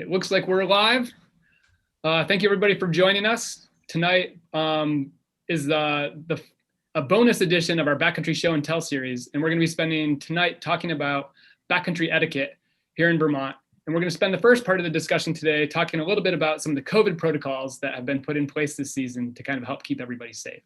It looks like we're live. Thank you everybody for joining us. Tonight is a bonus edition of our Backcountry Show and Tell series. And we're gonna be spending tonight talking about backcountry etiquette here in Vermont. And we're gonna spend the first part of the discussion today talking a little bit about some of the COVID protocols that have been put in place this season to kind of help keep everybody safe.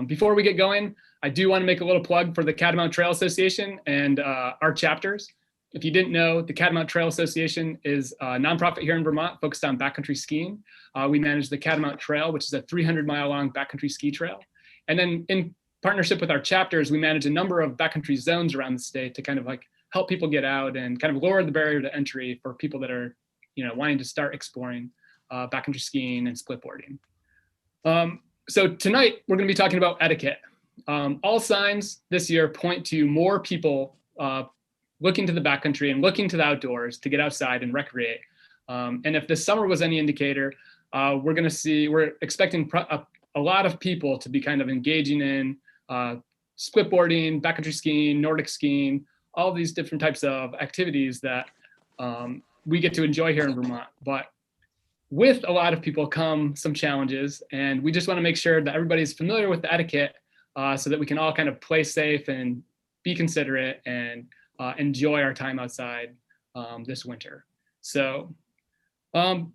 Before we get going, I do wanna make a little plug for the Catamount Trail Association and our chapters. If you didn't know, the Catamount Trail Association is a nonprofit here in Vermont focused on backcountry skiing. We manage the Catamount Trail, which is a 300-mile long backcountry ski trail. And then in partnership with our chapters, we manage a number of backcountry zones around the state to kind of like help people get out and kind of lower the barrier to entry for people that are, wanting to start exploring backcountry skiing and splitboarding. So tonight we're going to be talking about etiquette. All signs this year point to more people looking to the backcountry and looking to the outdoors to get outside and recreate. And if this summer was any indicator, we're expecting a lot of people to be kind of engaging in splitboarding, backcountry skiing, Nordic skiing, all these different types of activities that we get to enjoy here in Vermont. But with a lot of people come some challenges, and we just want to make sure that everybody's familiar with the etiquette so that we can all kind of play safe and be considerate and enjoy our time outside this winter. So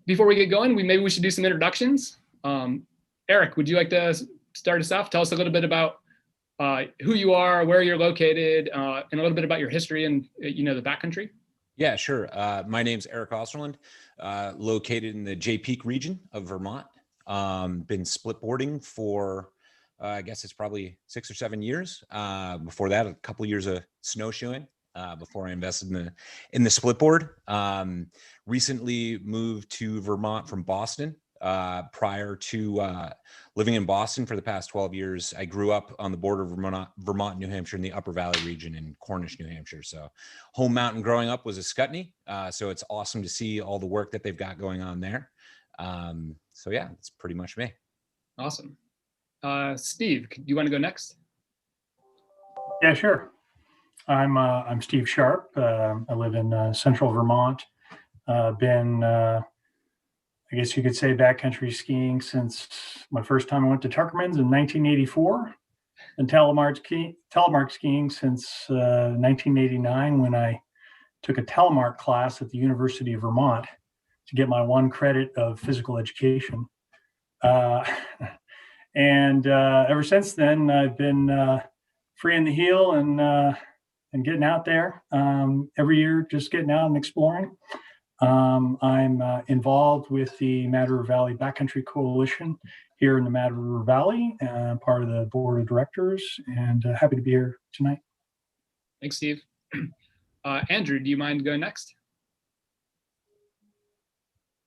before we get going, maybe we should do some introductions. Erik, would you like to start us off? Tell us a little bit about who you are, where you're located, and a little bit about your history and the backcountry. Yeah, sure. My name's Erik Osterlund, located in the Jay Peak region of Vermont. Been splitboarding for I guess it's probably 6 or 7 years. Before that, a couple of years of snowshoeing. Before I invested in the splitboard. Recently moved to Vermont from Boston. Prior to living in Boston for the past 12 years, I grew up on the border of Vermont, New Hampshire, in the Upper Valley region in Cornish, New Hampshire. So home mountain growing up was Ascutney. So it's awesome to see all the work that they've got going on there. So yeah, that's pretty much me. Awesome. Steve, do you want to go next? Yeah, sure. I'm Steve Sharp. I live in central Vermont. Been, I guess you could say, backcountry skiing since my first time I went to Tuckerman's in 1984, and telemark skiing since 1989 when I took a telemark class at the University of Vermont to get my 1 credit of physical education. And ever since then, I've been freeing the heel and getting out there every year, just getting out and exploring. I'm involved with the Mad River Valley Backcountry Coalition here in the Mad River Valley, part of the board of directors, and happy to be here tonight. Thanks, Steve. Andrew, do you mind going next?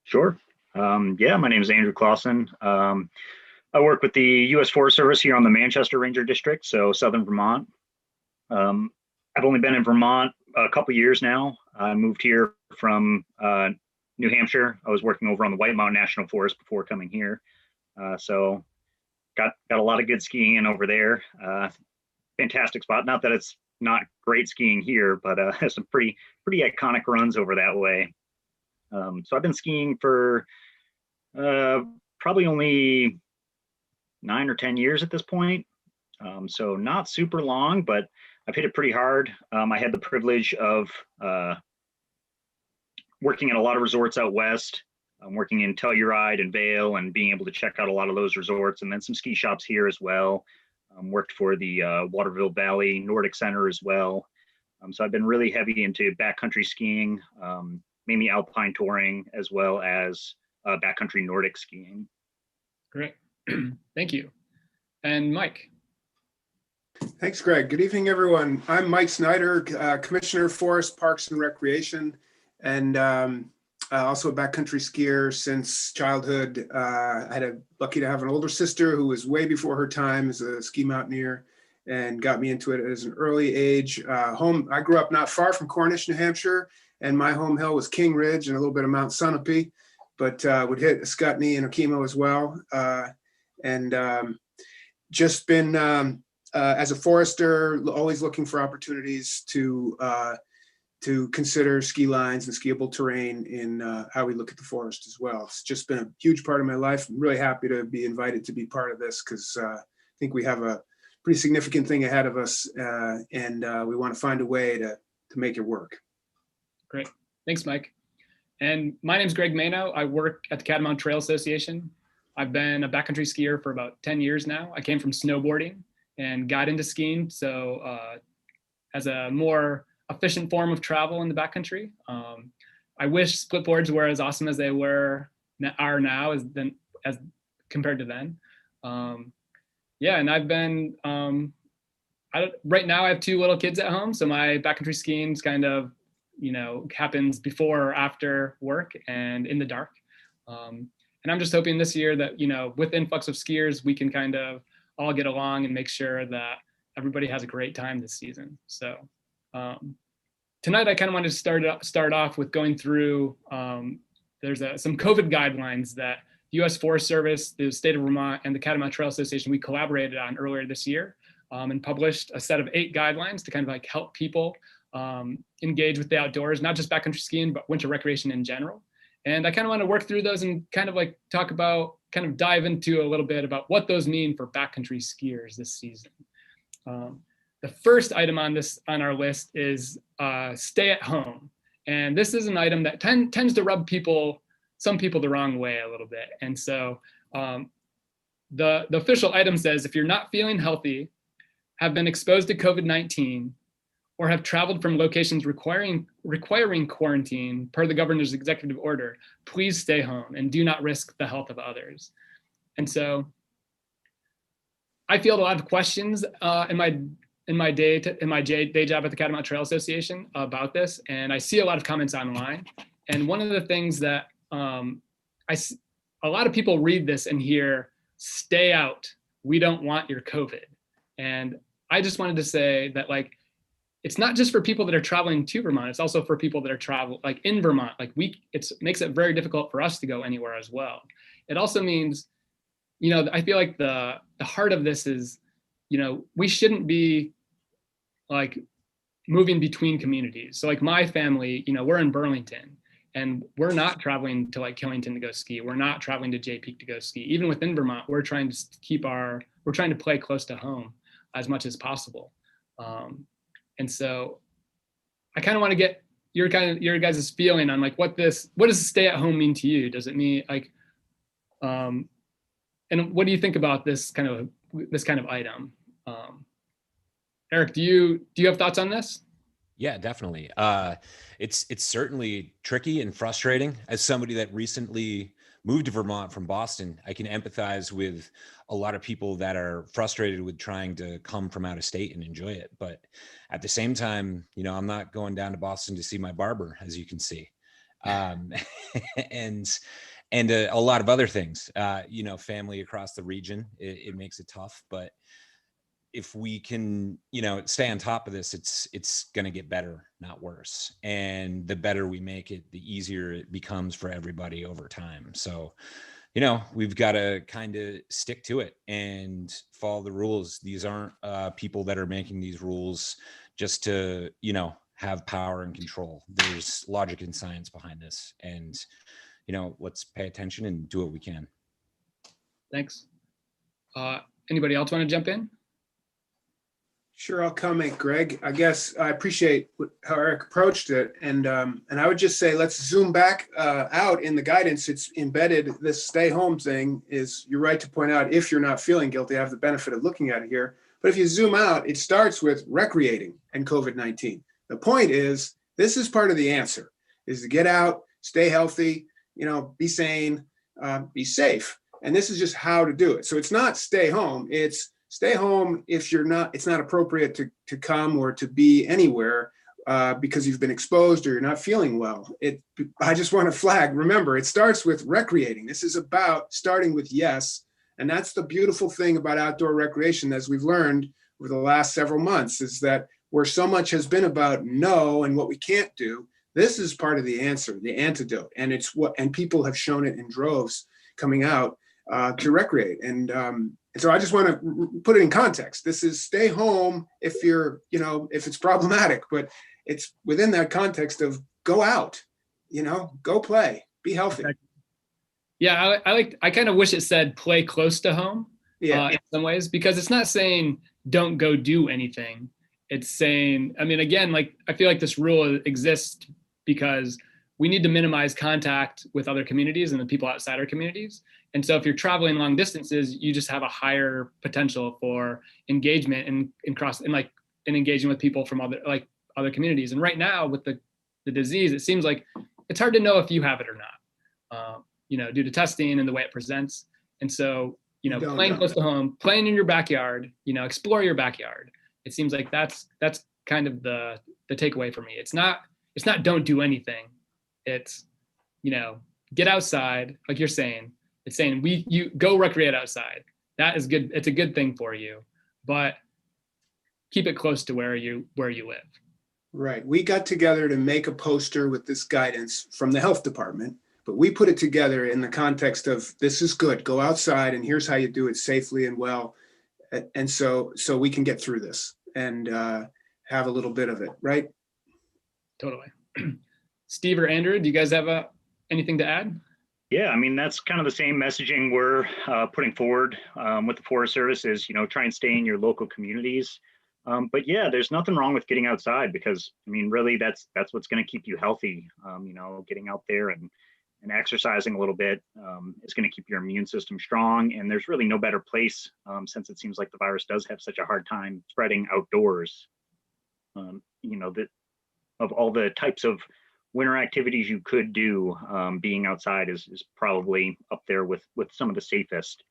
Sure. Yeah, my name is Andrew Clawson. I work with the U.S. Forest Service here on the Manchester Ranger District, so Southern Vermont. I've only been in Vermont a couple years now. I moved here from New Hampshire. I was working over on the White Mountain National Forest before coming here. So got a lot of good skiing in over there. Fantastic spot. Not that it's not great skiing here, but has some pretty iconic runs over that way. So I've been skiing for probably only 9 or 10 years at this point. So not super long, but I've hit it pretty hard. I had the privilege of working in a lot of resorts out west. I'm working in Telluride and Vail and being able to check out a lot of those resorts, and then some ski shops here as well. Worked for the Waterville Valley Nordic Center as well. So I've been really heavy into backcountry skiing, mainly alpine touring, as well as backcountry Nordic skiing. Great. Thank you. And Mike. Thanks, Greg. Good evening, everyone. I'm Mike Snyder, Commissioner of Forest, Parks, and Recreation, and also a backcountry skier since childhood. I had lucky to have an older sister who was way before her time as a ski mountaineer and got me into it at an early age. I grew up not far from Cornish, New Hampshire, and my home hill was King Ridge and a little bit of Mount Sunapee, but would hit Ascutney and Okemo as well. And just been, as a forester, always looking for opportunities to to consider ski lines and skiable terrain in how we look at the forest as well. It's just been a huge part of my life. I'm really happy to be invited to be part of this because I think we have a pretty significant thing ahead of us, and we want to find a way to make it work. Great. Thanks, Mike. And my name's Greg Mano. I work at the Catamount Trail Association. I've been a backcountry skier for about 10 years now. I came from snowboarding and got into skiing. So as a more efficient form of travel in the backcountry. I wish split boards were as awesome as they are now as compared to then. Yeah, and I've been, right now I have 2 little kids at home. So my backcountry skiing is kind of, happens before or after work and in the dark. And I'm just hoping this year that, with influx of skiers, we can kind of all get along and make sure that everybody has a great time this season. So tonight I kind of wanted to start off with going through, there's some COVID guidelines that the U.S. Forest Service, the state of Vermont, and the Catamount Trail Association, we collaborated on earlier this year and published a set of 8 guidelines to kind of like help people engage with the outdoors, not just backcountry skiing, but winter recreation in general. And I kind of want to work through those and kind of like talk about, kind of dive into a little bit about what those mean for backcountry skiers this season. The first item on our list is stay at home. And this is an item that tends to rub some people the wrong way a little bit. And so the official item says, if you're not feeling healthy, have been exposed to COVID-19, or have traveled from locations requiring quarantine per the governor's executive order, please stay home and do not risk the health of others. And so I field a lot of questions in my day job at the Catamount Trail Association about this, and I see a lot of comments online. And one of the things that a lot of people read this and hear, "Stay out. We don't want your COVID." And I just wanted to say that, like, it's not just for people that are traveling to Vermont. It's also for people that are in Vermont. Like it makes it very difficult for us to go anywhere as well. It also means, I feel like the heart of this is, we shouldn't be like moving between communities. So like my family, we're in Burlington and we're not traveling to like Killington to go ski. We're not traveling to Jay Peak to go ski. Even within Vermont, we're trying to play close to home as much as possible. And so I kind of want to get your guys' feeling on like what does stay at home mean to you? Does it mean like, and what do you think about this kind of item? Erik, do you have thoughts on this? Yeah, definitely. It's certainly tricky and frustrating. As somebody that recently moved to Vermont from Boston, I can empathize with a lot of people that are frustrated with trying to come from out of state and enjoy it. But at the same time, I'm not going down to Boston to see my barber, as you can see, and a lot of other things. Family across the region, it makes it tough. But if we can, stay on top of this, it's going to get better, not worse. And the better we make it, the easier it becomes for everybody over time. So, we've got to kind of stick to it and follow the rules. These aren't people that are making these rules just to, have power and control. There's logic and science behind this. And, let's pay attention and do what we can. Thanks. Anybody else want to jump in? Sure, I'll comment, Greg. I guess I appreciate how Erik approached it, and I would just say let's zoom back out in the guidance. It's embedded. This stay home thing is, you're right to point out, if you're not feeling guilty, I have the benefit of looking at it here. But if you zoom out, it starts with recreating and COVID-19. The point is, this is part of the answer: is to get out, stay healthy, be sane, be safe, and this is just how to do it. So it's not stay home. It's stay home if it's not appropriate to come or to be anywhere because you've been exposed or you're not feeling well. I just want to flag, remember, it starts with recreating. This is about starting with yes. And that's the beautiful thing about outdoor recreation, as we've learned over the last several months, is that where so much has been about no and what we can't do, this is part of the answer, the antidote. And and people have shown it in droves coming out to recreate. And so I just want to put it in context. This is stay home if you're, if it's problematic, but it's within that context of go out, go play, be healthy. Yeah, I kind of wish it said play close to home. Yeah. In some ways, because it's not saying don't go do anything. It's saying, I mean, again, like I feel like this rule exists because we need to minimize contact with other communities and the people outside our communities. And so if you're traveling long distances, you just have a higher potential for engagement and engaging with people from other communities. And right now with the disease, it seems like it's hard to know if you have it or not, due to testing and the way it presents. And so, playing close to home, playing in your backyard, explore your backyard. It seems like that's kind of the takeaway for me. It's not don't do anything. It's, get outside, like you're saying. It's saying you go recreate outside. That is good. It's a good thing for you, but keep it close to where you live. Right. We got together to make a poster with this guidance from the health department, but we put it together in the context of this is good. Go outside and here's how you do it safely and well. And so we can get through this and have a little bit of it, right? Totally. Steve or Andrew, do you guys have anything to add? Yeah, I mean, that's kind of the same messaging we're putting forward with the Forest Service is, try and stay in your local communities. But yeah, there's nothing wrong with getting outside because, I mean, really that's what's going to keep you healthy. Getting out there and exercising a little bit is going to keep your immune system strong. And there's really no better place since it seems like the virus does have such a hard time spreading outdoors. That of all the types of winter activities you could do, being outside is probably up there with some of the safest.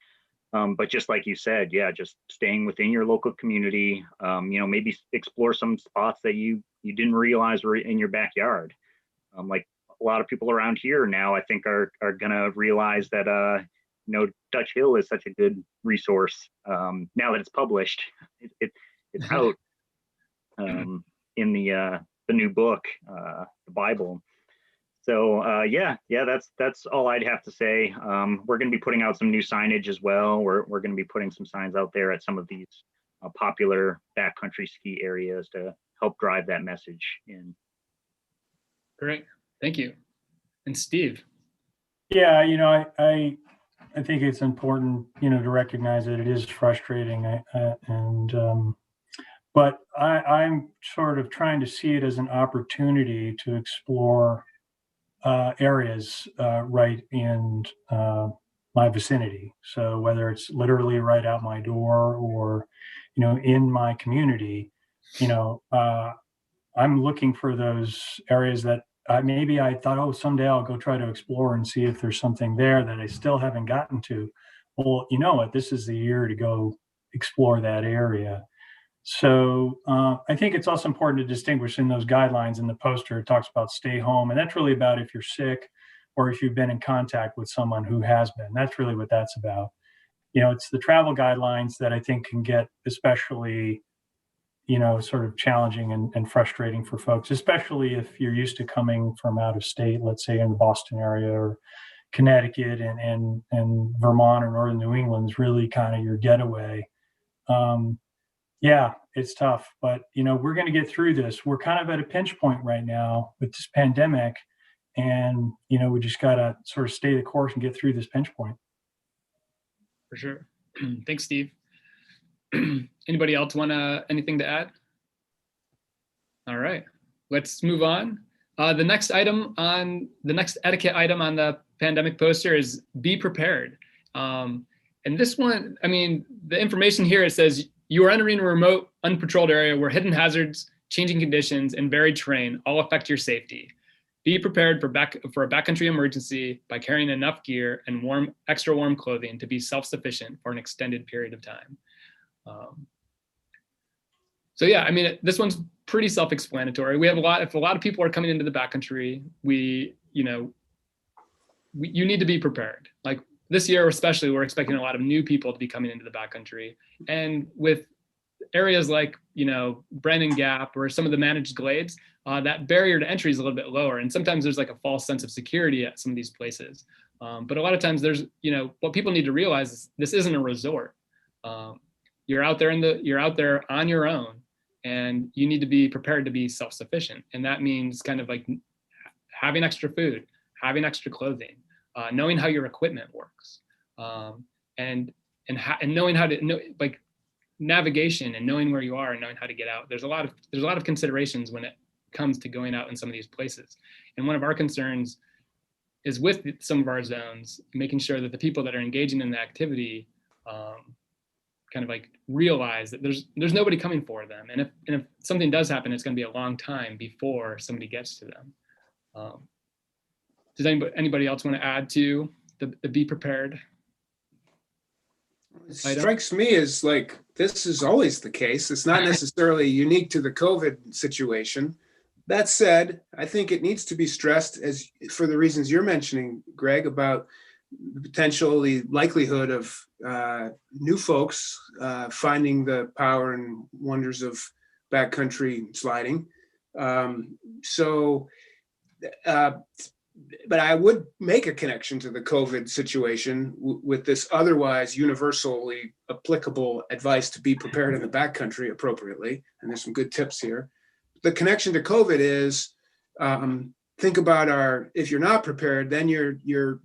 But just like you said, yeah, just staying within your local community, maybe explore some spots that you didn't realize were in your backyard. Like a lot of people around here now, I think are gonna realize that Dutch Hill is such a good resource now that it's published. It's out in the new book, the Bible. So yeah, that's all I'd have to say. We're going to be putting out some new signage as well. We're going to be putting some signs out there at some of these popular backcountry ski areas to help drive that message in. Great, thank you. And Steve? Yeah, I think it's important, to recognize that it is frustrating, but I'm sort of trying to see it as an opportunity to explore areas right in my vicinity. So whether it's literally right out my door or, in my community, I'm looking for those areas that maybe I thought, oh, someday I'll go try to explore and see if there's something there that I still haven't gotten to. Well, you know what? This is the year to go explore that area. So I think it's also important to distinguish in those guidelines in the poster, it talks about stay home. And that's really about if you're sick or if you've been in contact with someone who has been. That's really what that's about. It's the travel guidelines that I think can get especially, sort of challenging and frustrating for folks, especially if you're used to coming from out of state, let's say in the Boston area or Connecticut and Vermont or Northern New England is really kind of your getaway. Yeah, it's tough, but we're going to get through this. We're kind of at a pinch point right now with this pandemic, and we just got to sort of stay the course and get through this pinch point. For sure. Thanks, Steve. Anybody else want anything to add? All right, let's move on. The next etiquette item on the pandemic poster is be prepared. And this one, I mean, the information here, it says you are entering a remote, unpatrolled area where hidden hazards, changing conditions, and varied terrain all affect your safety. Be prepared for a backcountry emergency by carrying enough gear and extra warm clothing to be self-sufficient for an extended period of time. So yeah, I mean, this one's pretty self-explanatory. We have if a lot of people are coming into the backcountry, you need to be prepared. Like this year, especially, we're expecting a lot of new people to be coming into the backcountry. And with areas like, Brennan Gap or some of the managed glades, that barrier to entry is a little bit lower. And sometimes there's like a false sense of security at some of these places. But a lot of times there's, what people need to realize is this isn't a resort. You're out there on your own. and you need to be prepared to be self-sufficient. And that means kind of like having extra food, having extra clothing, knowing how your equipment works, and knowing how to know, like navigation and knowing where you are and knowing how to get out. There's a lot of considerations when it comes to going out in some of these places. And one of our concerns is with some of our zones, making sure that the people that are engaging in the activity kind of like realize that there's nobody coming for them. And if something does happen, it's going to be a long time before somebody gets to them. Does anybody else want to add to the be prepared? It strikes me as like this is always the case. It's not necessarily unique to the COVID situation. That said, I think it needs to be stressed, as for the reasons you're mentioning, Greg, about the potential, the likelihood of new folks finding the power and wonders of backcountry sliding. But I would make a connection to the COVID situation with this otherwise universally applicable advice to be prepared in the backcountry appropriately. And there's some good tips here. The connection to COVID is think about if you're not prepared, then you're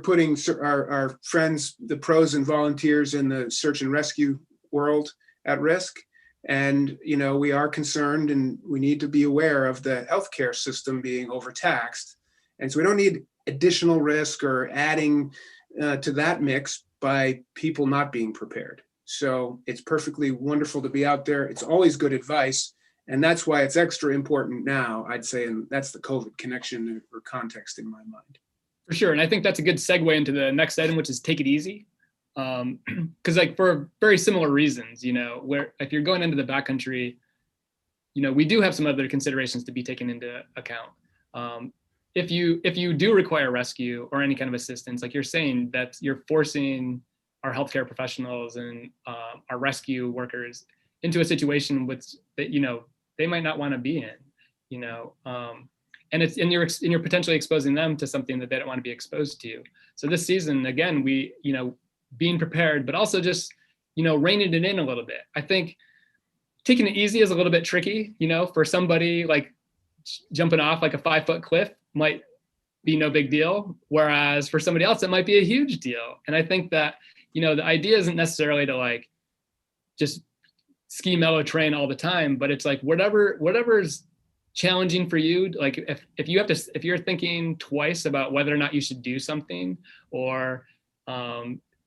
putting our friends, the pros and volunteers in the search and rescue world at risk. And, we are concerned and we need to be aware of the healthcare system being overtaxed. And so we don't need additional risk or adding to that mix by people not being prepared. So it's perfectly wonderful to be out there. It's always good advice. And that's why it's extra important now, I'd say, and that's the COVID connection or context in my mind. For sure. And I think that's a good segue into the next item, which is take it easy. Because like for very similar reasons, where if you're going into the backcountry, we do have some other considerations to be taken into account. If you do require rescue or any kind of assistance, like you're saying, that you're forcing our healthcare professionals and our rescue workers into a situation that they might not want to be in, and you're potentially exposing them to something that they don't want to be exposed to. So this season, again, we being prepared, but also just reining it in a little bit. I think taking it easy is a little bit tricky, for somebody like jumping off like a 5-foot cliff might be no big deal, whereas for somebody else it might be a huge deal. And I think that the idea isn't necessarily to like just ski mellow train all the time, but it's like whatever's challenging for you. Like if you're thinking twice about whether or not you should do something, or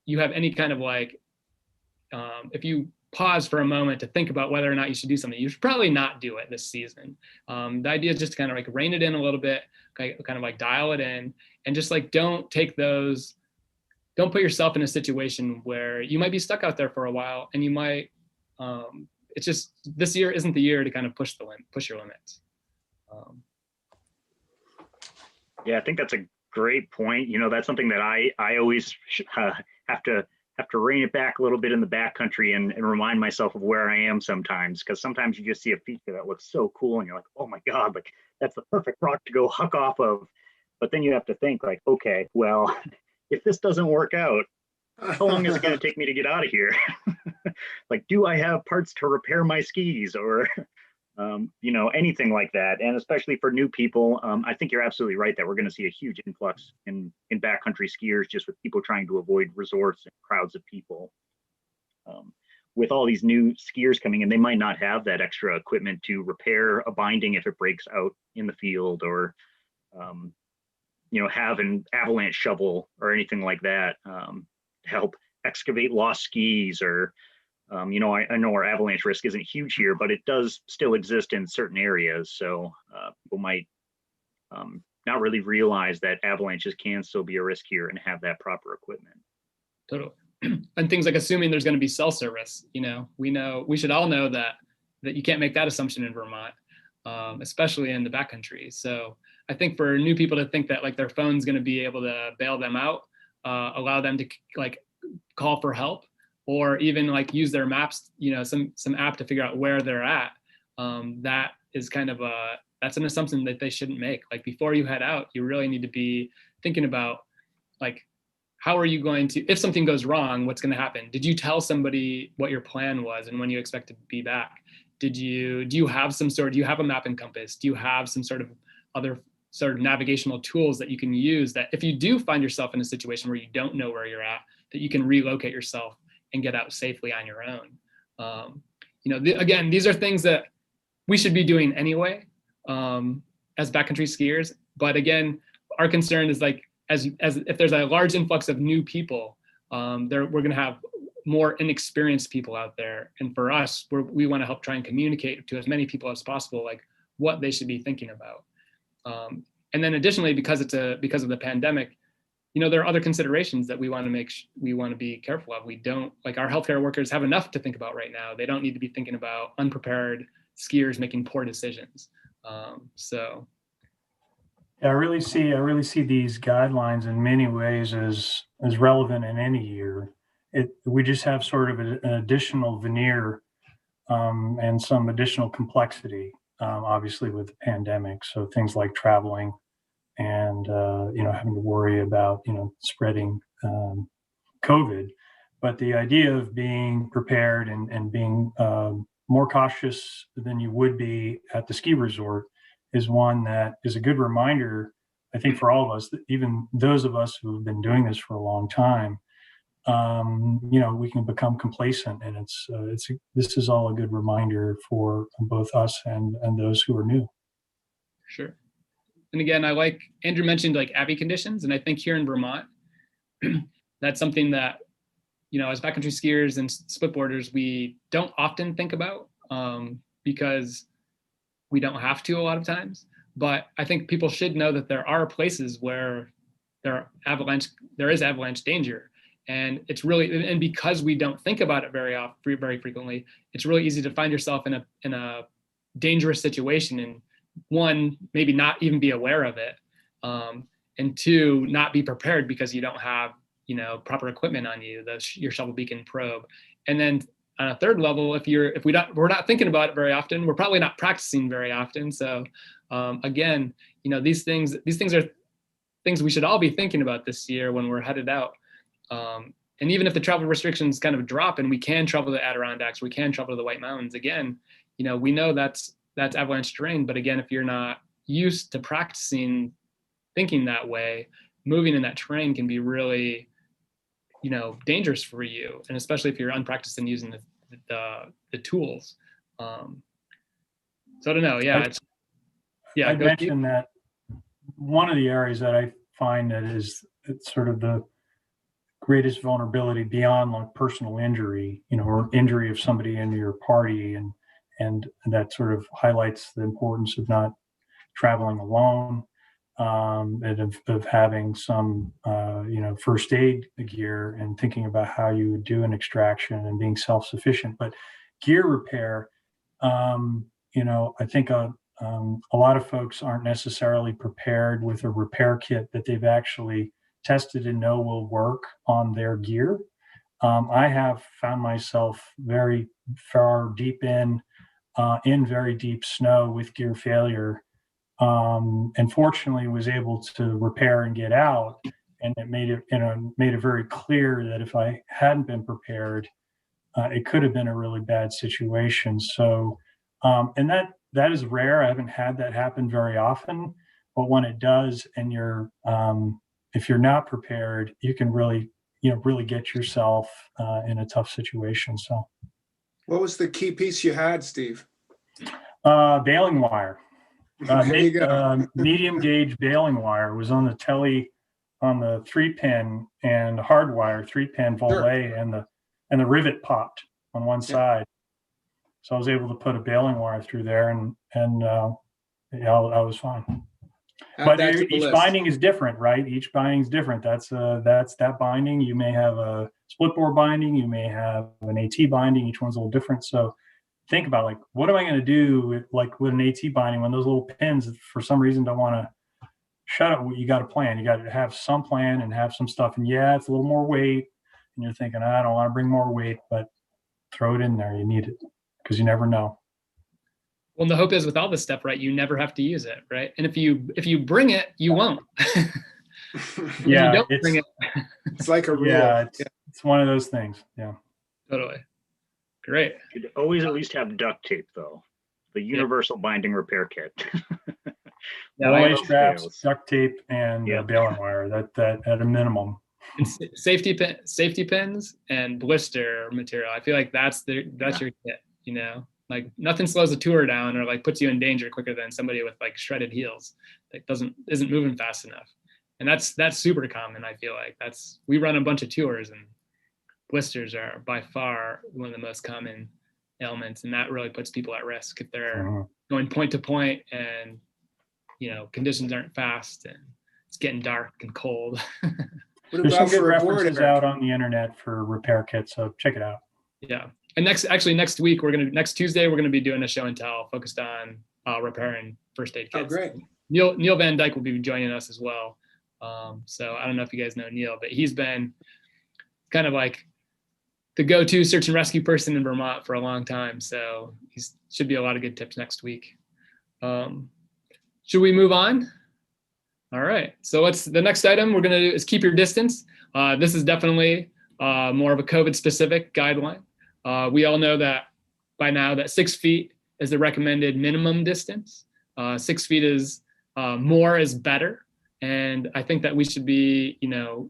you have any kind of like if you pause for a moment to think about whether or not you should do something, you should probably not do it this season. The idea is just to kind of like rein it in a little bit, kind of like dial it in, and just like don't put yourself in a situation where you might be stuck out there for a while, and you might it's just, this year isn't the year to kind of push your limits. Yeah, I think that's a great point. That's something that I always have to rein it back a little bit in the backcountry and remind myself of where I am sometimes, because sometimes you just see a feature that looks so cool and you're like, oh my God, like that's the perfect rock to go huck off of. But then you have to think like, okay, well, if this doesn't work out, how long is it going to take me to get out of here? Like, do I have parts to repair my skis, or anything like that? And especially for new people, I think you're absolutely right that we're going to see a huge influx in backcountry skiers, just with people trying to avoid resorts and crowds of people. With all these new skiers coming in, they might not have that extra equipment to repair a binding if it breaks out in the field, or have an avalanche shovel or anything like that to help excavate lost skis, or I know our avalanche risk isn't huge here, but it does still exist in certain areas. So people might not really realize that avalanches can still be a risk here and have that proper equipment. Totally. And things like assuming there's going to be cell service, we should all know that you can't make that assumption in Vermont, especially in the backcountry. So I think for new people to think that like their phone's going to be able to bail them out, allow them to like call for help, or even like use their maps, some app to figure out where they're at. That is kind of that's an assumption that they shouldn't make. Like before you head out, you really need to be thinking about like how are you going to, if something goes wrong, what's going to happen? Did you tell somebody what your plan was and when you expect to be back? Do you have do you have a map and compass? Do you have some sort of other sort of navigational tools that you can use, that if you do find yourself in a situation where you don't know where you're at, that you can relocate yourself and get out safely on your own? Again, these are things that we should be doing anyway as backcountry skiers. But again, our concern is like, as if there's a large influx of new people, we're going to have more inexperienced people out there. And for us, we want to help try and communicate to as many people as possible, like what they should be thinking about. And then additionally, because of the pandemic, there are other considerations that we want to be careful of. We don't, like, our healthcare workers have enough to think about right now. They don't need to be thinking about unprepared skiers making poor decisions. So. Yeah, I really see these guidelines in many ways as relevant in any year. We just have sort of an additional veneer and some additional complexity, obviously with the pandemic. So things like traveling and having to worry about spreading COVID. But the idea of being prepared and being more cautious than you would be at the ski resort is one that is a good reminder, I think, for all of us, that even those of us who've been doing this for a long time, we can become complacent, and this is all a good reminder for both us and those who are new. Sure. And again, Andrew mentioned like AVI conditions, and I think here in Vermont, that's something that, as backcountry skiers and splitboarders, we don't often think about because we don't have to a lot of times. But I think people should know that there are places where there is avalanche danger. And it's really, and because we don't think about it very frequently, it's really easy to find yourself in a dangerous situation, and one, maybe not even be aware of it, and two, not be prepared because you don't have proper equipment on you, your shovel beacon probe. And then on a third level, we're not thinking about it very often, we're probably not practicing very often. So again, these things are things we should all be thinking about this year when we're headed out. And even if the travel restrictions kind of drop and we can travel to the Adirondacks, we can travel to the White Mountains again, we know that's avalanche terrain. But again, if you're not used to practicing thinking that way, moving in that terrain can be really, dangerous for you. And especially if you're unpracticed in using the tools. So I don't know. Yeah. I mentioned that one of the areas that I find that it's sort of the greatest vulnerability beyond like personal injury, or injury of somebody in your party, and that sort of highlights the importance of not traveling alone, and of having some first aid gear and thinking about how you would do an extraction and being self-sufficient. But gear repair, I think a lot of folks aren't necessarily prepared with a repair kit that they've actually tested and know will work on their gear. I have found myself very far deep in very deep snow with gear failure, and fortunately was able to repair and get out. And it made it very clear that if I hadn't been prepared, it could have been a really bad situation. So, and that is rare. I haven't had that happen very often, but when it does, and if you're not prepared, you can really get yourself in a tough situation. So, what was the key piece you had, Steve? Baling wire. There you go. Medium gauge baling wire was on the telly on the 3-pin, and hardwire 3-pin volet, and the rivet popped on one side. So I was able to put a baling wire through there, and I was fine. But each binding is different, right? Each binding is different. That's that binding. You may have a split bore binding. You may have an AT binding. Each one's a little different. So think about, like, what am I going to do with an AT binding when those little pins for some reason don't want to shut up? You got to plan. You got to have some plan and have some stuff. And yeah, it's a little more weight. And you're thinking, I don't want to bring more weight, but throw it in there. You need it because you never know. Well, the hope is with all this stuff, right, you never have to use it, right? And if you bring it, you won't. If Yeah, you don't bring it, It's like a rule. yeah, it's one of those things. Yeah. totally. Great. You'd always at least have duct tape, though. The universal binding repair kit. Yeah, Rollaway else straps, fails. duct tape, and Yep. baling wire. That at a minimum. and safety pins and blister material. I feel like that's your kit, you know, like nothing slows a tour down or like puts you in danger quicker than somebody with like shredded heels that isn't moving fast enough. And that's super common. I feel like we run a bunch of tours, and blisters are by far one of the most common ailments, and that really puts people at risk if they're going point to point and, you know, conditions aren't fast and it's getting dark and cold. What There's some about good for a board, references Eric? out on the internet for repair kits, so check it out. Yeah. And next week, next Tuesday, we're going to be doing a show and tell focused on repairing first aid kits. Oh, great. Neil Van Dyke will be joining us as well. So I don't know if you guys know Neil, but he's been kind of like the go-to search and rescue person in Vermont for a long time. So should be a lot of good tips next week. Should we move on? All right. So the next item we're going to do is keep your distance. This is definitely more of a COVID-specific guideline. We all know that by now that 6 feet is the recommended minimum distance. 6 feet is more is better. And I think that we should be, you know,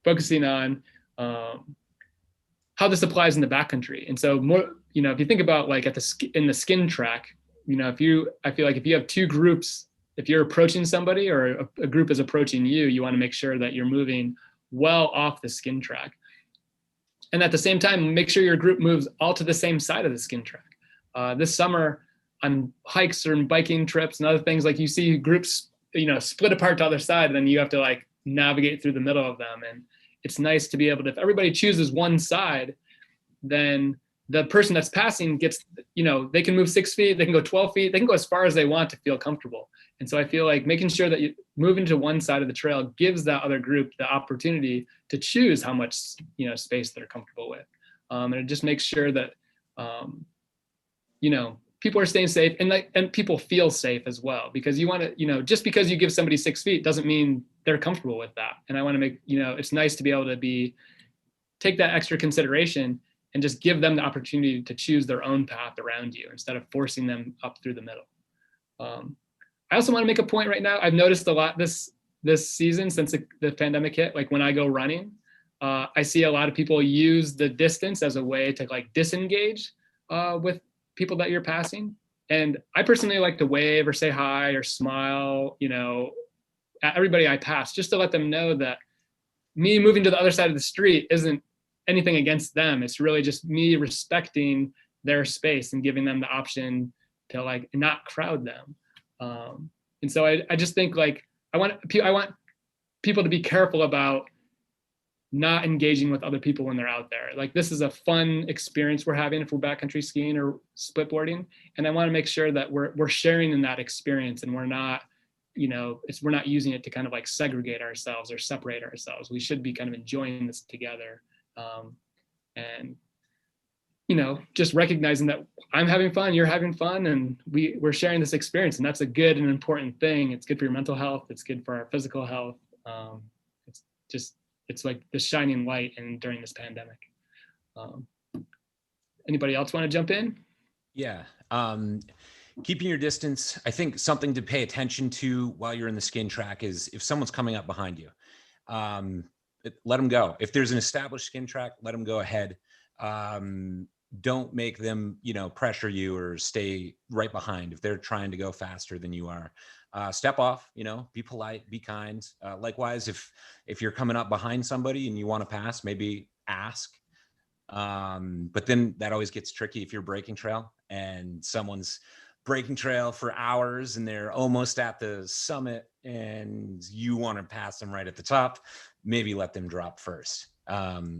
focusing on how this applies in the backcountry. And so more, you know, if you think about like in the skin track, you know, I feel like if you have two groups, if you're approaching somebody or a group is approaching you, you want to make sure that you're moving well off the skin track. And at the same time, make sure your group moves all to the same side of the skin track. This summer on hikes or biking trips and other things, like you see groups, you know, split apart to the other side, and then you have to like navigate through the middle of them. And it's nice to be able to, if everybody chooses one side, then the person that's passing gets, you know, they can move 6 feet, they can go 12 feet, they can go as far as they want to feel comfortable. And so I feel like making sure that you moving to one side of the trail gives that other group the opportunity to choose how much, you know, space they're comfortable with. And it just makes sure that, you know, people are staying safe and people feel safe as well, because you want to, you know, just because you give somebody 6 feet doesn't mean they're comfortable with that. And I want to make, you know, it's nice to be able to take that extra consideration and just give them the opportunity to choose their own path around you instead of forcing them up through the middle. I also want to make a point right now. I've noticed a lot this season since the pandemic hit, like when I go running, I see a lot of people use the distance as a way to like disengage with people that you're passing. And I personally like to wave or say hi or smile, you know, at everybody I pass, just to let them know that me moving to the other side of the street isn't anything against them. It's really just me respecting their space and giving them the option to like not crowd them. And so I just think like I want people to be careful about not engaging with other people when they're out there. Like this is a fun experience we're having if we're backcountry skiing or splitboarding, and I want to make sure that we're sharing in that experience, and we're not, you know, we're not using it to kind of like segregate ourselves or separate ourselves. We should be kind of enjoying this together, and you know, just recognizing that I'm having fun, you're having fun, and we're sharing this experience, and that's a good and important thing. It's good for your mental health. It's good for our physical health. It's like the shining light during this pandemic. Anybody else want to jump in? Yeah. Keeping your distance. I think something to pay attention to while you're in the skin track is if someone's coming up behind you, let them go. If there's an established skin track, let them go ahead. Don't make them, you know, pressure you or stay right behind. If they're trying to go faster than you are, step off, you know, be polite, be kind. Likewise, if you're coming up behind somebody and you want to pass, maybe ask. But then that always gets tricky if you're breaking trail and someone's breaking trail for hours and they're almost at the summit and you want to pass them right at the top, maybe let them drop first.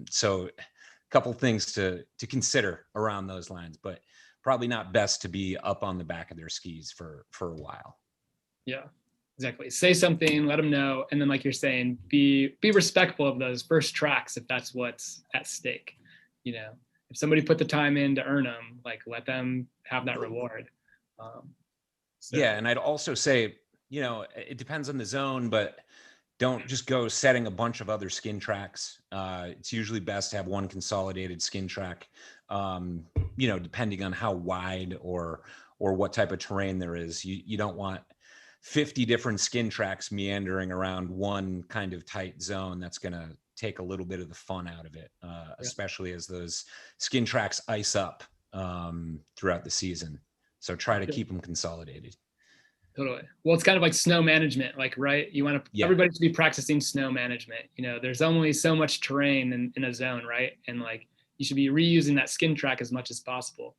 So a couple things to consider around those lines, but probably not best to be up on the back of their skis for a while. Yeah, exactly. Say something, let them know. And then like you're saying, be respectful of those first tracks if that's what's at stake. You know, if somebody put the time in to earn them, like let them have that reward. Yeah, and I'd also say, you know, it depends on the zone, but don't just go setting a bunch of other skin tracks. It's usually best to have one consolidated skin track, depending on how wide or what type of terrain there is. You don't want 50 different skin tracks meandering around one kind of tight zone. That's going to take a little bit of the fun out of it, especially as those skin tracks ice up throughout the season. So try to keep them consolidated. Totally. Well, it's kind of like snow management, right? You want everybody to be practicing snow management. There's only so much terrain in a zone, right? And you should be reusing that skin track as much as possible.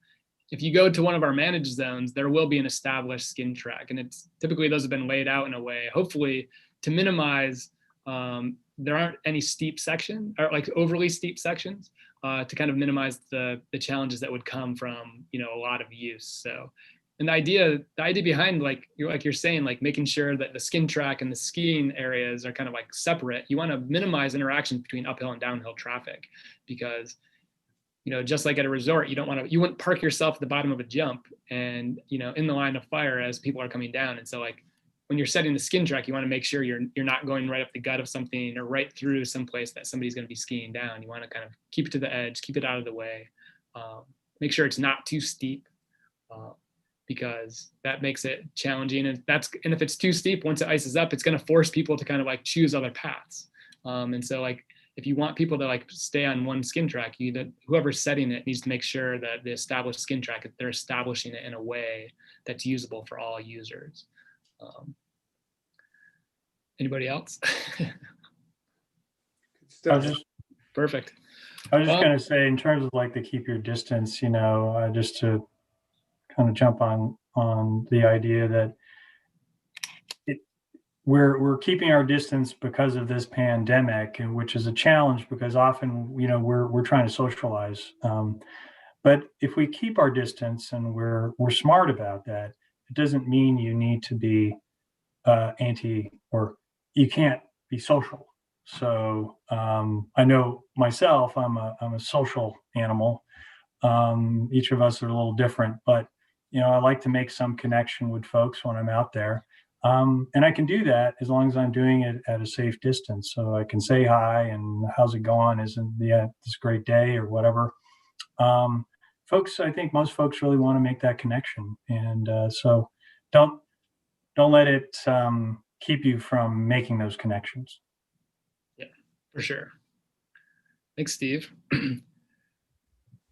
If you go to one of our managed zones, there will be an established skin track, and it's typically those have been laid out in a way, hopefully, to minimize there aren't any steep section or overly steep sections to kind of minimize the challenges that would come from a lot of use. So, and the idea behind you're saying, making sure that the skin track and the skiing areas are kind of separate. You want to minimize interaction between uphill and downhill traffic, because just like at a resort, you wouldn't park yourself at the bottom of a jump and in the line of fire as people are coming down. And so when you're setting the skin track, you want to make sure you're not going right up the gut of something or right through some place that somebody's going to be skiing down. You want to kind of keep it to the edge, keep it out of the way, make sure it's not too steep, because that makes it challenging. And if it's too steep, once it ices up, it's going to force people to kind of choose other paths. And so if you want people to stay on one skin track, whoever's setting it needs to make sure that the established skin track, they're establishing it in a way that's usable for all users. Anybody else? Perfect. I was just going to say, in terms of to keep your distance, just to kind of jump on the idea that we're keeping our distance because of this pandemic, and which is a challenge because often we're trying to socialize. But if we keep our distance and we're smart about that, it doesn't mean you need to be or you can't be social. So I know myself, I'm a social animal. Each of us are a little different, but I like to make some connection with folks when I'm out there. And I can do that as long as I'm doing it at a safe distance. So I can say hi and how's it going? Isn't this great day or whatever? I think most folks really want to make that connection. And so don't let it keep you from making those connections. Yeah, for sure. Thanks, Steve.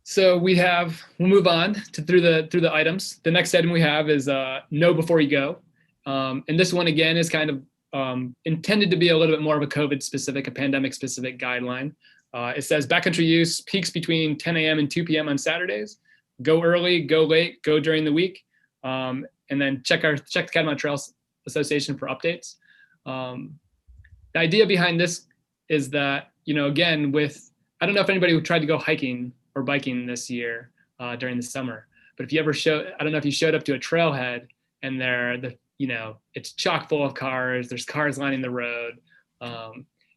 So we'll move on through the items. The next item we have is know before you go. And this one again is kind of intended to be a little bit more of a COVID specific, a pandemic specific guideline. It says backcountry use peaks between 10 a.m. and 2 p.m. on Saturdays. Go early, go late, go during the week. And then check the Catamount Trails Association for updates. The idea behind this is that, again, I don't know if anybody tried to go hiking or biking this year during the summer, but if you ever I don't know if you showed up to a trailhead and it's chock full of cars, there's cars lining the road.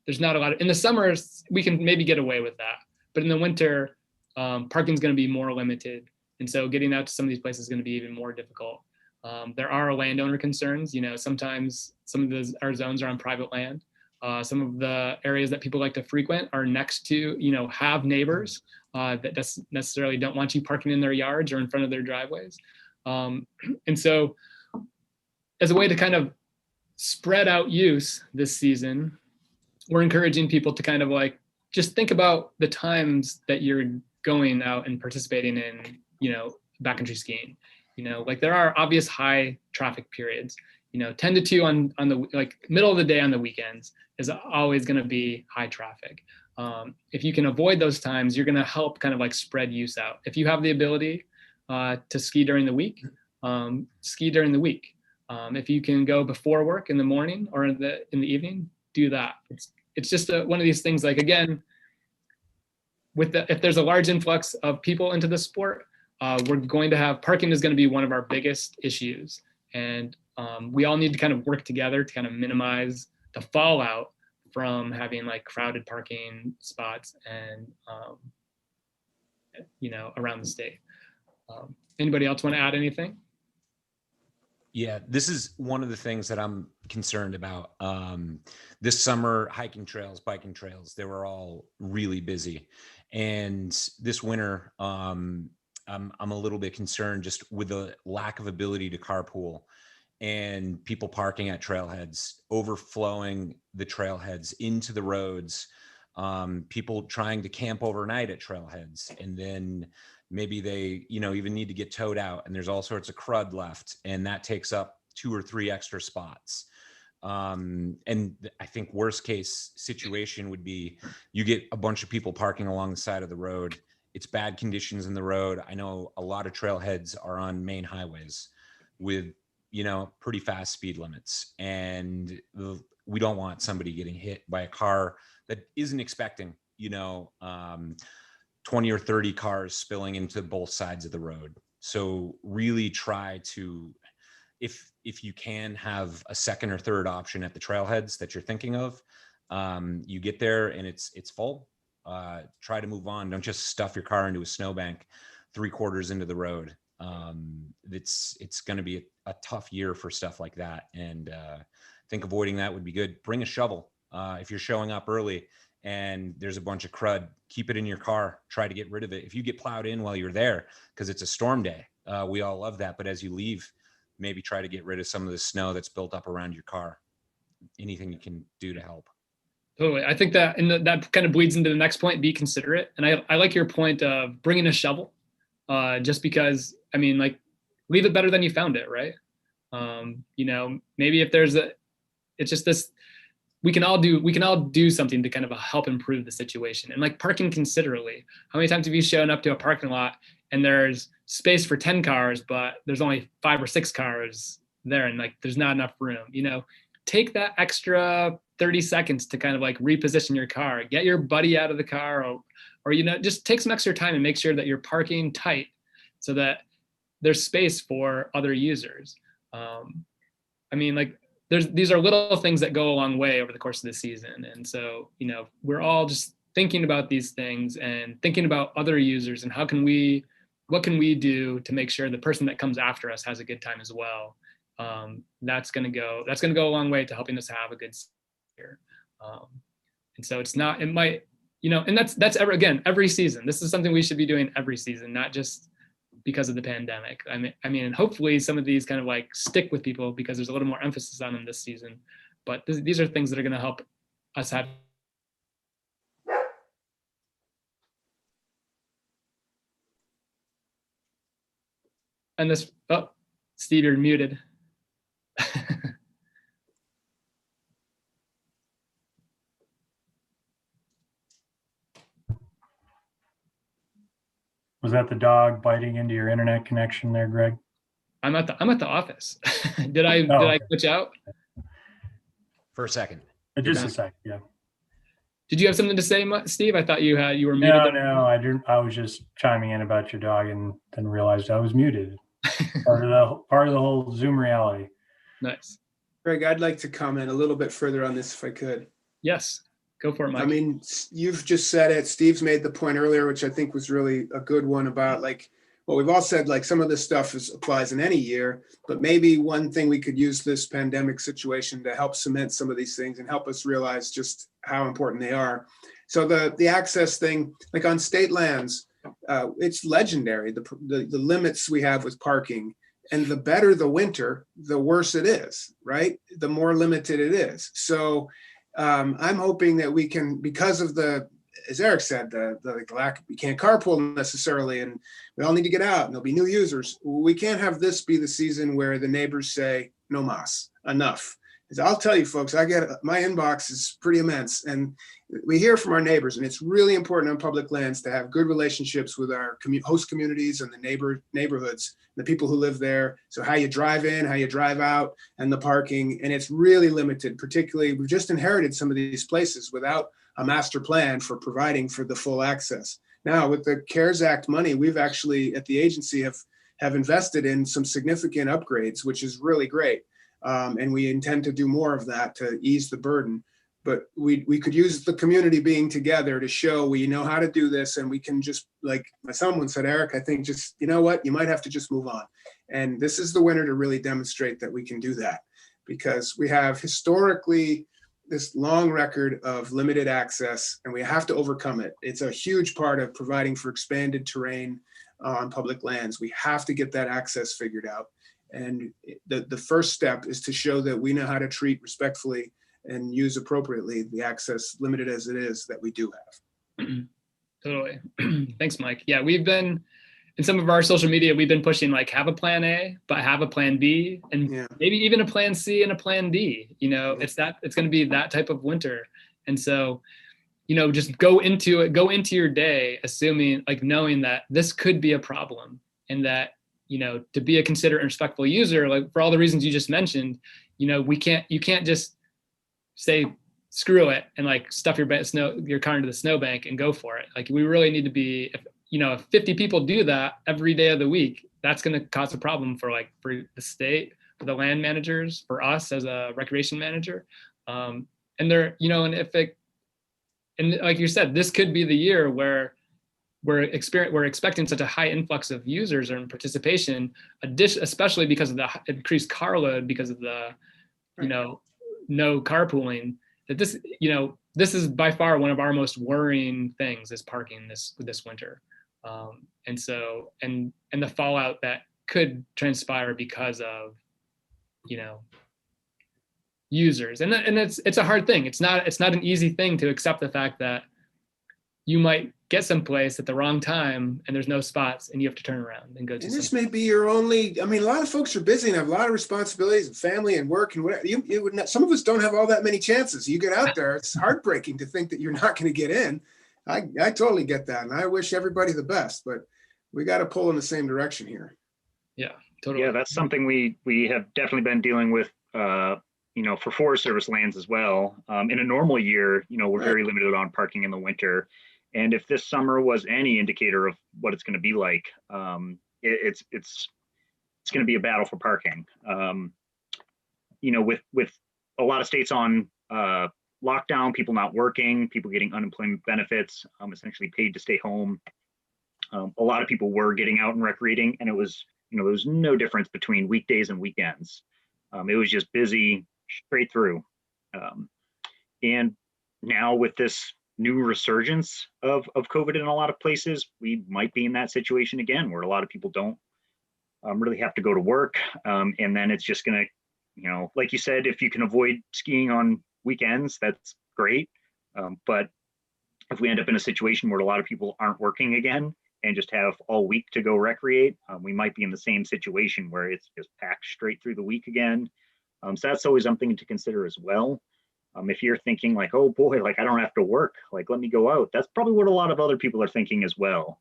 There's not a lot in the summers, we can maybe get away with that. But in the winter, parking is going to be more limited. And so getting out to some of these places is going to be even more difficult. There are landowner concerns. Sometimes some of our zones are on private land. Some of the areas that people like to frequent are next to, have neighbors that necessarily don't want you parking in their yards or in front of their driveways. And so as a way to kind of spread out use this season, we're encouraging people to kind of just think about the times that you're going out and participating in, backcountry skiing. There are obvious high traffic periods. 10 to 2 on the middle of the day on the weekends is always going to be high traffic. If you can avoid those times, you're going to help kind of spread use out. If you have the ability to ski during the week, ski during the week. If you can go before work in the morning or in the evening, do that. It's just one of these things. Again, if there's a large influx of people into the sport, we're going to have parking is going to be one of our biggest issues, and we all need to kind of work together to kind of minimize the fallout from having crowded parking spots and around the state. Anybody else want to add anything? Yeah, this is one of the things that I'm concerned about. This summer, hiking trails, biking trails, they were all really busy. And this winter, I'm a little bit concerned just with the lack of ability to carpool and people parking at trailheads, overflowing the trailheads into the roads, people trying to camp overnight at trailheads, and then maybe they, even need to get towed out, and there's all sorts of crud left, and that takes up 2 or 3 extra spots. And I think worst case situation would be you get a bunch of people parking along the side of the road. It's bad conditions in the road. I know a lot of trailheads are on main highways with, pretty fast speed limits. And we don't want somebody getting hit by a car that isn't expecting, 20 or 30 cars spilling into both sides of the road. So really try to, if you can, have a second or third option at the trailheads that you're thinking of. You get there and it's full. Try to move on. Don't just stuff your car into a snowbank 3/4 into the road. It's going to be a tough year for stuff like that. And I think avoiding that would be good. Bring a shovel. If you're showing up early and there's a bunch of crud, keep it in your car. Try to get rid of it. If you get plowed in while you're there, because it's a storm day, we all love that. But as you leave, maybe try to get rid of some of the snow that's built up around your car. Anything you can do to help. Totally. I think that, and that kind of bleeds into the next point, be considerate. And I like your point of bringing a shovel, just because, leave it better than you found it, right? Maybe if there's it's just this, we can all do something to kind of help improve the situation. And like parking considerately. How many times have you shown up to a parking lot and there's space for 10 cars, but there's only 5 or 6 cars there, and like there's not enough room? Take that extra 30 seconds to kind of like reposition your car, get your buddy out of the car, or just take some extra time and make sure that you're parking tight so that there's space for other users. These are little things that go a long way over the course of the season. And so, we're all just thinking about these things and thinking about other users and what can we do to make sure the person that comes after us has a good time as well. That's going to go a long way to helping us have a good year. And so and that's every season. This is something we should be doing every season, not just because of the pandemic. And hopefully some of these kind of like stick with people because there's a little more emphasis on them this season. But these are things that are going to help us have. And Steve, you're muted. Was that the dog biting into your internet connection there, Greg? I'm at the office. Did I glitch out? For a second. Just a second, yeah. Did you have something to say, Steve? I thought you were muted. No, I didn't. I was just chiming in about your dog and then realized I was muted. part of the whole Zoom reality. Nice. Greg, I'd like to comment a little bit further on this if I could. Yes, go for it, Mike. You've just said it. Steve's made the point earlier, which I think was really a good one about like what we've all said, like some of this stuff applies in any year, but maybe one thing we could use this pandemic situation to help cement some of these things and help us realize just how important they are. So the access thing, like on state lands, it's legendary, the limits we have with parking. And the better the winter, the worse it is, right? The more limited it is. So I'm hoping that we can, because of as Erik said, the lack, we can't carpool necessarily, and we all need to get out, and there'll be new users. We can't have this be the season where the neighbors say, no mas, enough. Because I'll tell you folks, my inbox is pretty immense, and we hear from our neighbors, and it's really important on public lands to have good relationships with our host communities and the neighborhoods, the people who live there. So how you drive in, how you drive out, and the parking, and it's really limited. Particularly, we've just inherited some of these places without a master plan for providing for the full access. Now, with the CARES Act money, we've actually at the agency have invested in some significant upgrades, which is really great. And we intend to do more of that to ease the burden. but we could use the community being together to show we know how to do this, and we can just, like someone said, Eric, I think just, you know what, you might have to just move on. And this is the winter to really demonstrate that we can do that, because we have historically this long record of limited access, and we have to overcome it. It's a huge part of providing for expanded terrain on public lands. We have to get that access figured out. And the first step is to show that we know how to treat respectfully and use appropriately the access, limited as it is, that we do have. Totally. Thanks, Mike. Yeah, we've been, in some of our social media, we've been pushing like have a plan A, but have a plan B, and maybe even a plan C and a plan D. You know, it's going to be that type of winter. And so, you know, just go into your day assuming, like, knowing that this could be a problem, and that, you know, to be a considerate and respectful user, like for all the reasons you just mentioned, you know, you can't just say screw it and like stuff your car into the snowbank and go for it. Like, we really need to be, if 50 people do that every day of the week, that's going to cause a problem for the state, for the land managers, for us as a recreation manager. And they're, you know, and like you said, this could be the year where we're expecting such a high influx of users and participation, especially because of the increased car load, because of the, you know, no carpooling, that this, you know, this is by far one of our most worrying things, is parking this winter. And so, and the fallout that could transpire because of, you know, users. And it's a hard thing. It's not an easy thing to accept the fact that you might get someplace at the wrong time and there's no spots and you have to turn around and go to. And this may be your only, I mean, a lot of folks are busy and have a lot of responsibilities and family and work and whatever. You would not, some of us don't have all that many chances. You get out there, it's heartbreaking to think that you're not going to get in. I totally get that. And I wish everybody the best, but we got to pull in the same direction here. Yeah, totally. Yeah, that's something we have definitely been dealing with, you know, for Forest Service lands as well. In a normal year, you know, we're very limited on parking in the winter. And if this summer was any indicator of what it's going to be like, it's going to be a battle for parking. You know, with a lot of states on lockdown, people not working, people getting unemployment benefits, essentially paid to stay home. A lot of people were getting out and recreating, and it was, you know, there was no difference between weekdays and weekends. It was just busy straight through. And now with this new resurgence of COVID in a lot of places, we might be in that situation again, where a lot of people don't really have to go to work. And then it's just gonna, you know, like you said, if you can avoid skiing on weekends, that's great. But if we end up in a situation where a lot of people aren't working again and just have all week to go recreate, we might be in the same situation where it's just packed straight through the week again. So that's always something to consider as well. If you're thinking like, oh boy, like I don't have to work, like let me go out, that's probably what a lot of other people are thinking as well.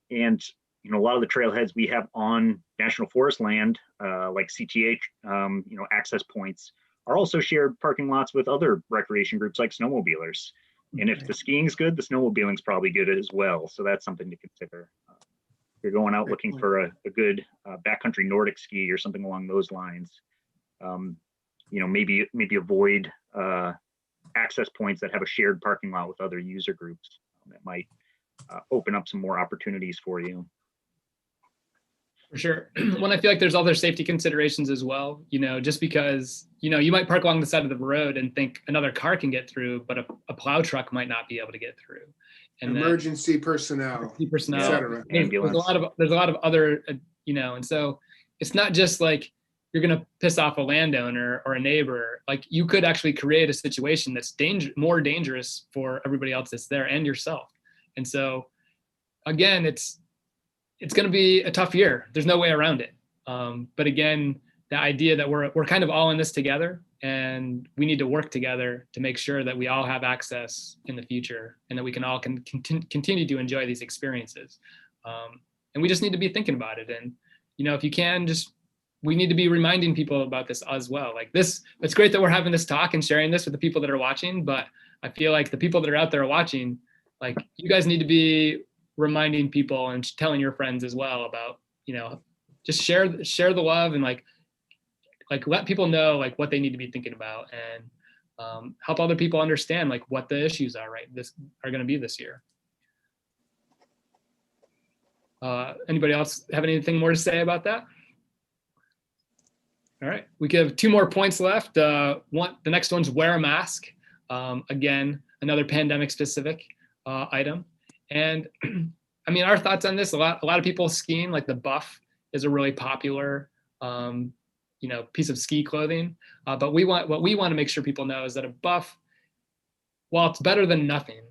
And you know, a lot of the trailheads we have on national forest land, like CTA, you know, access points, are also shared parking lots with other recreation groups like snowmobilers. And if the skiing's good, the snowmobiling's probably good as well. So that's something to consider. If you're going out looking for a good backcountry Nordic ski or something along those lines, you know, maybe avoid access points that have a shared parking lot with other user groups. That might open up some more opportunities for you. For sure. When I feel like there's other safety considerations as well, you know, just because, you know, you might park along the side of the road and think another car can get through, but a plow truck might not be able to get through. And emergency personnel, there's a lot of other, you know, and so it's not just like you're going to piss off a landowner or a neighbor. Like, you could actually create a situation that's more dangerous for everybody else that's there and yourself. And so again, it's going to be a tough year. There's no way around it. But again, the idea that we're kind of all in this together, and we need to work together to make sure that we all have access in the future, and that we can all continue to enjoy these experiences. And we just need to be thinking about it. And, you know, if you can, we need to be reminding people about this as well. Like this, it's great that we're having this talk and sharing this with the people that are watching, but I feel like the people that are out there watching, like, you guys need to be reminding people and telling your friends as well about, you know, just share the love and like let people know like what they need to be thinking about. help other people understand like what the issues are going to be this year. Anybody else have anything more to say about that? All right, we have 2 more points left. The next one's wear a mask. Again, another pandemic specific item. And I mean, our thoughts on this, a lot of people skiing, like the buff is a really popular, piece of ski clothing. But what we want to make sure people know is that a buff, while it's better than nothing,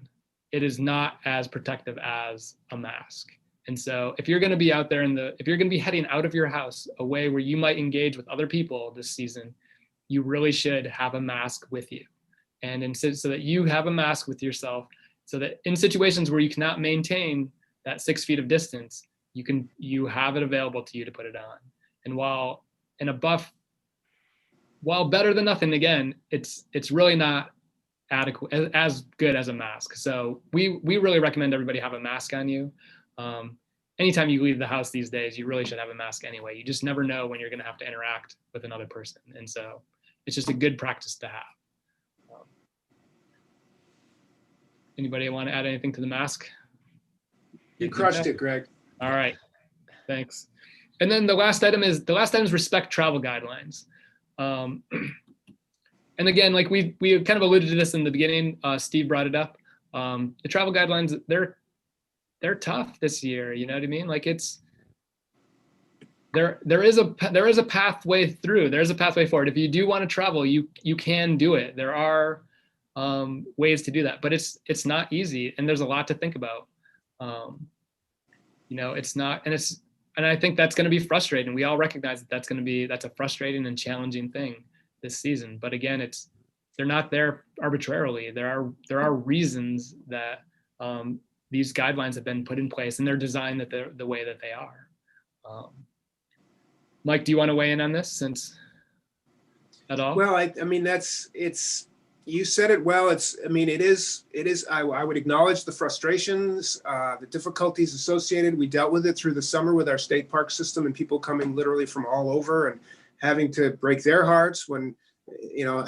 it is not as protective as a mask. And so if you're going to be out there if you're going to be heading out of your house away where you might engage with other people this season, you really should have a mask with you. And so that you have a mask with yourself, so that in situations where you cannot maintain that 6 feet of distance, you have it available to you to put it on. And while a buff, while better than nothing, again, it's really not adequate, as good as a mask. So we really recommend everybody have a mask on you. Anytime you leave the house these days, you really should have a mask anyway. You just never know when you're going to have to interact with another person. And so it's just a good practice to have. Anybody want to add anything to the mask? You crushed it, Greg. All right, thanks. And then the last item is respect travel guidelines. And again, like we kind of alluded to this in the beginning, Steve brought it up. The travel guidelines, they're tough this year. You know what I mean? Like there is a pathway through. There's a pathway forward. If you do want to travel, you can do it. There are ways to do that, but it's not easy, and there's a lot to think about. It's not, and I think that's going to be frustrating. We all recognize that's a frustrating and challenging thing this season. But again, they're not there arbitrarily. There are reasons that these guidelines have been put in place, and they're designed the way that they are. Mike, do you want to weigh in on this at all? Well, I mean, you said it well. It is, I would acknowledge the frustrations, the difficulties associated. We dealt with it through the summer with our state park system and people coming literally from all over and having to break their hearts when,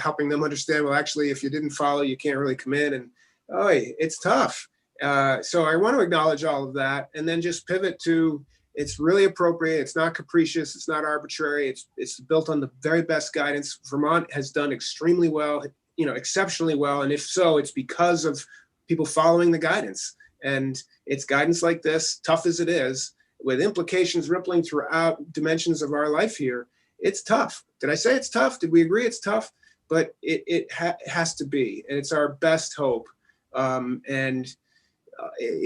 helping them understand, well, actually, if you didn't follow, you can't really come in, and it's tough. So I want to acknowledge all of that and then just pivot to, it's really appropriate. It's not capricious. It's not arbitrary. It's built on the very best guidance. Vermont has done extremely well, exceptionally well. And if so, it's because of people following the guidance. And it's guidance like this, tough as it is, with implications rippling throughout dimensions of our life here. It's tough. Did I say it's tough? Did we agree it's tough? But it has to be, and it's our best hope.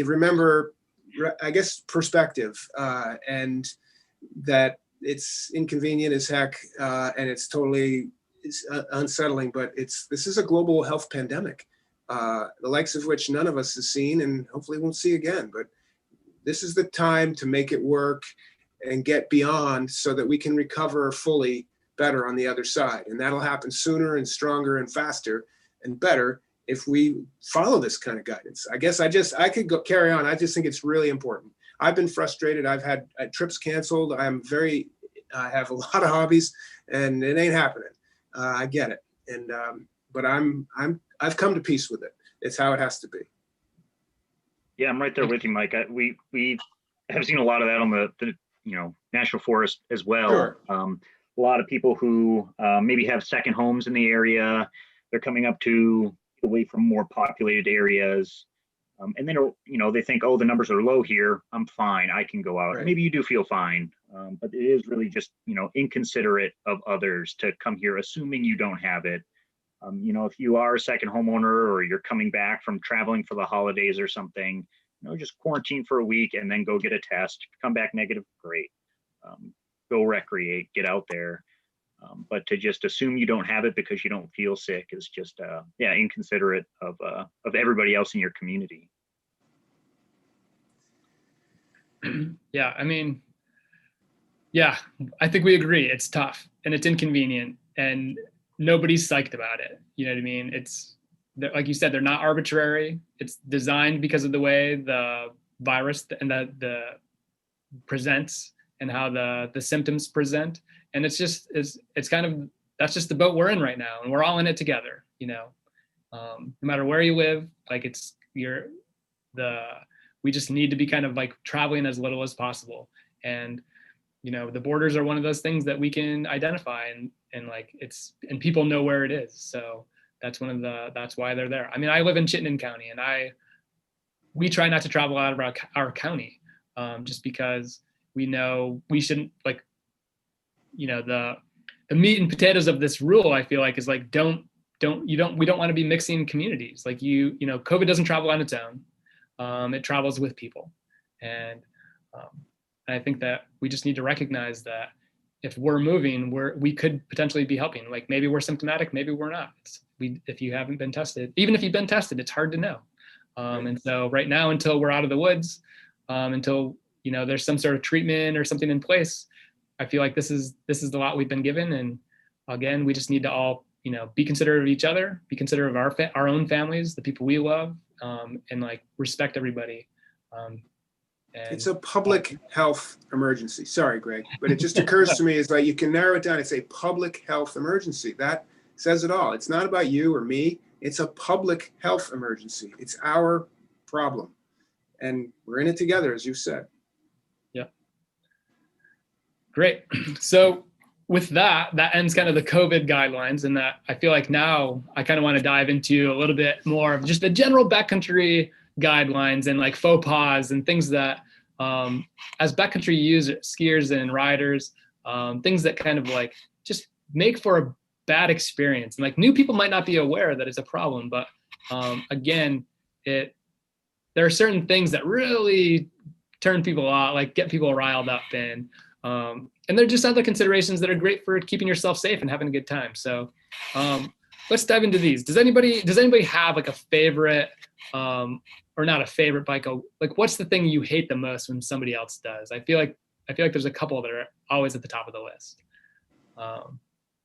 Remember, I guess, perspective, and that it's inconvenient as heck, and it's totally unsettling, but this is a global health pandemic, the likes of which none of us has seen and hopefully won't see again. But this is the time to make it work and get beyond so that we can recover fully better on the other side. And that'll happen sooner and stronger and faster and better if we follow this kind of guidance. I guess I could go carry on. I just think it's really important. I've been frustrated. I've had trips canceled. I have a lot of hobbies, and it ain't happening. I get it. And, but I've come to peace with it. It's how it has to be. Yeah, I'm right there with you, Mike. We have seen a lot of that on the National Forest as well. Sure. A lot of people who maybe have second homes in the area, they're coming up to away from more populated areas. And then, they think, oh, the numbers are low here. I'm fine. I can go out. Right. Maybe you do feel fine. But it is really just, inconsiderate of others to come here, assuming you don't have it. If you are a second homeowner or you're coming back from traveling for the holidays or something, just quarantine for a week and then go get a test. Come back negative, great. Go recreate, get out there. But to just assume you don't have it because you don't feel sick is just, inconsiderate of everybody else in your community. Yeah, I think we agree. It's tough and it's inconvenient and nobody's psyched about it. You know what I mean? It's like you said, they're not arbitrary. It's designed because of the way the virus and the presents and how the symptoms present. And that's just the boat we're in right now, and we're all in it together. no matter where you live, like we just need to be kind of like traveling as little as possible. And, the borders are one of those things that we can identify and like and people know where it is. So that's why they're there. I mean, I live in Chittenden County, and we try not to travel out of our county, just because we know we shouldn't, like, the meat and potatoes of this rule, I feel like, is like, we don't want to be mixing communities. Like COVID doesn't travel on its own. It travels with people. And I think that we just need to recognize that if we're moving, we could potentially be helping. Like, maybe we're symptomatic, maybe we're not. If you haven't been tested, even if you've been tested, it's hard to know. And so right now, until we're out of the woods, until there's some sort of treatment or something in place, I feel like this is the lot we've been given. And again, we just need to all be considerate of each other, be considerate of our own families, the people we love, and like respect everybody. It's a public health emergency. Sorry, Greg, but it just occurs to me is like, you can narrow it down. It's a public health emergency. That says it all. It's not about you or me. It's a public health emergency. It's our problem. And we're in it together, as you said. Yeah. Great. So with that ends kind of the COVID guidelines, and that I feel like now I kind of want to dive into a little bit more of just the general backcountry guidelines and like faux pas and things that as backcountry users, skiers and riders, things that kind of like just make for a bad experience. And like, new people might not be aware that it's a problem, but again, there are certain things that really turn people off, like get people riled up, and they're just other considerations that are great for keeping yourself safe and having a good time. So let's dive into these. Does anybody have like a favorite, or not a favorite, but like what's the thing you hate the most when somebody else does? I feel like there's a couple that are always at the top of the list.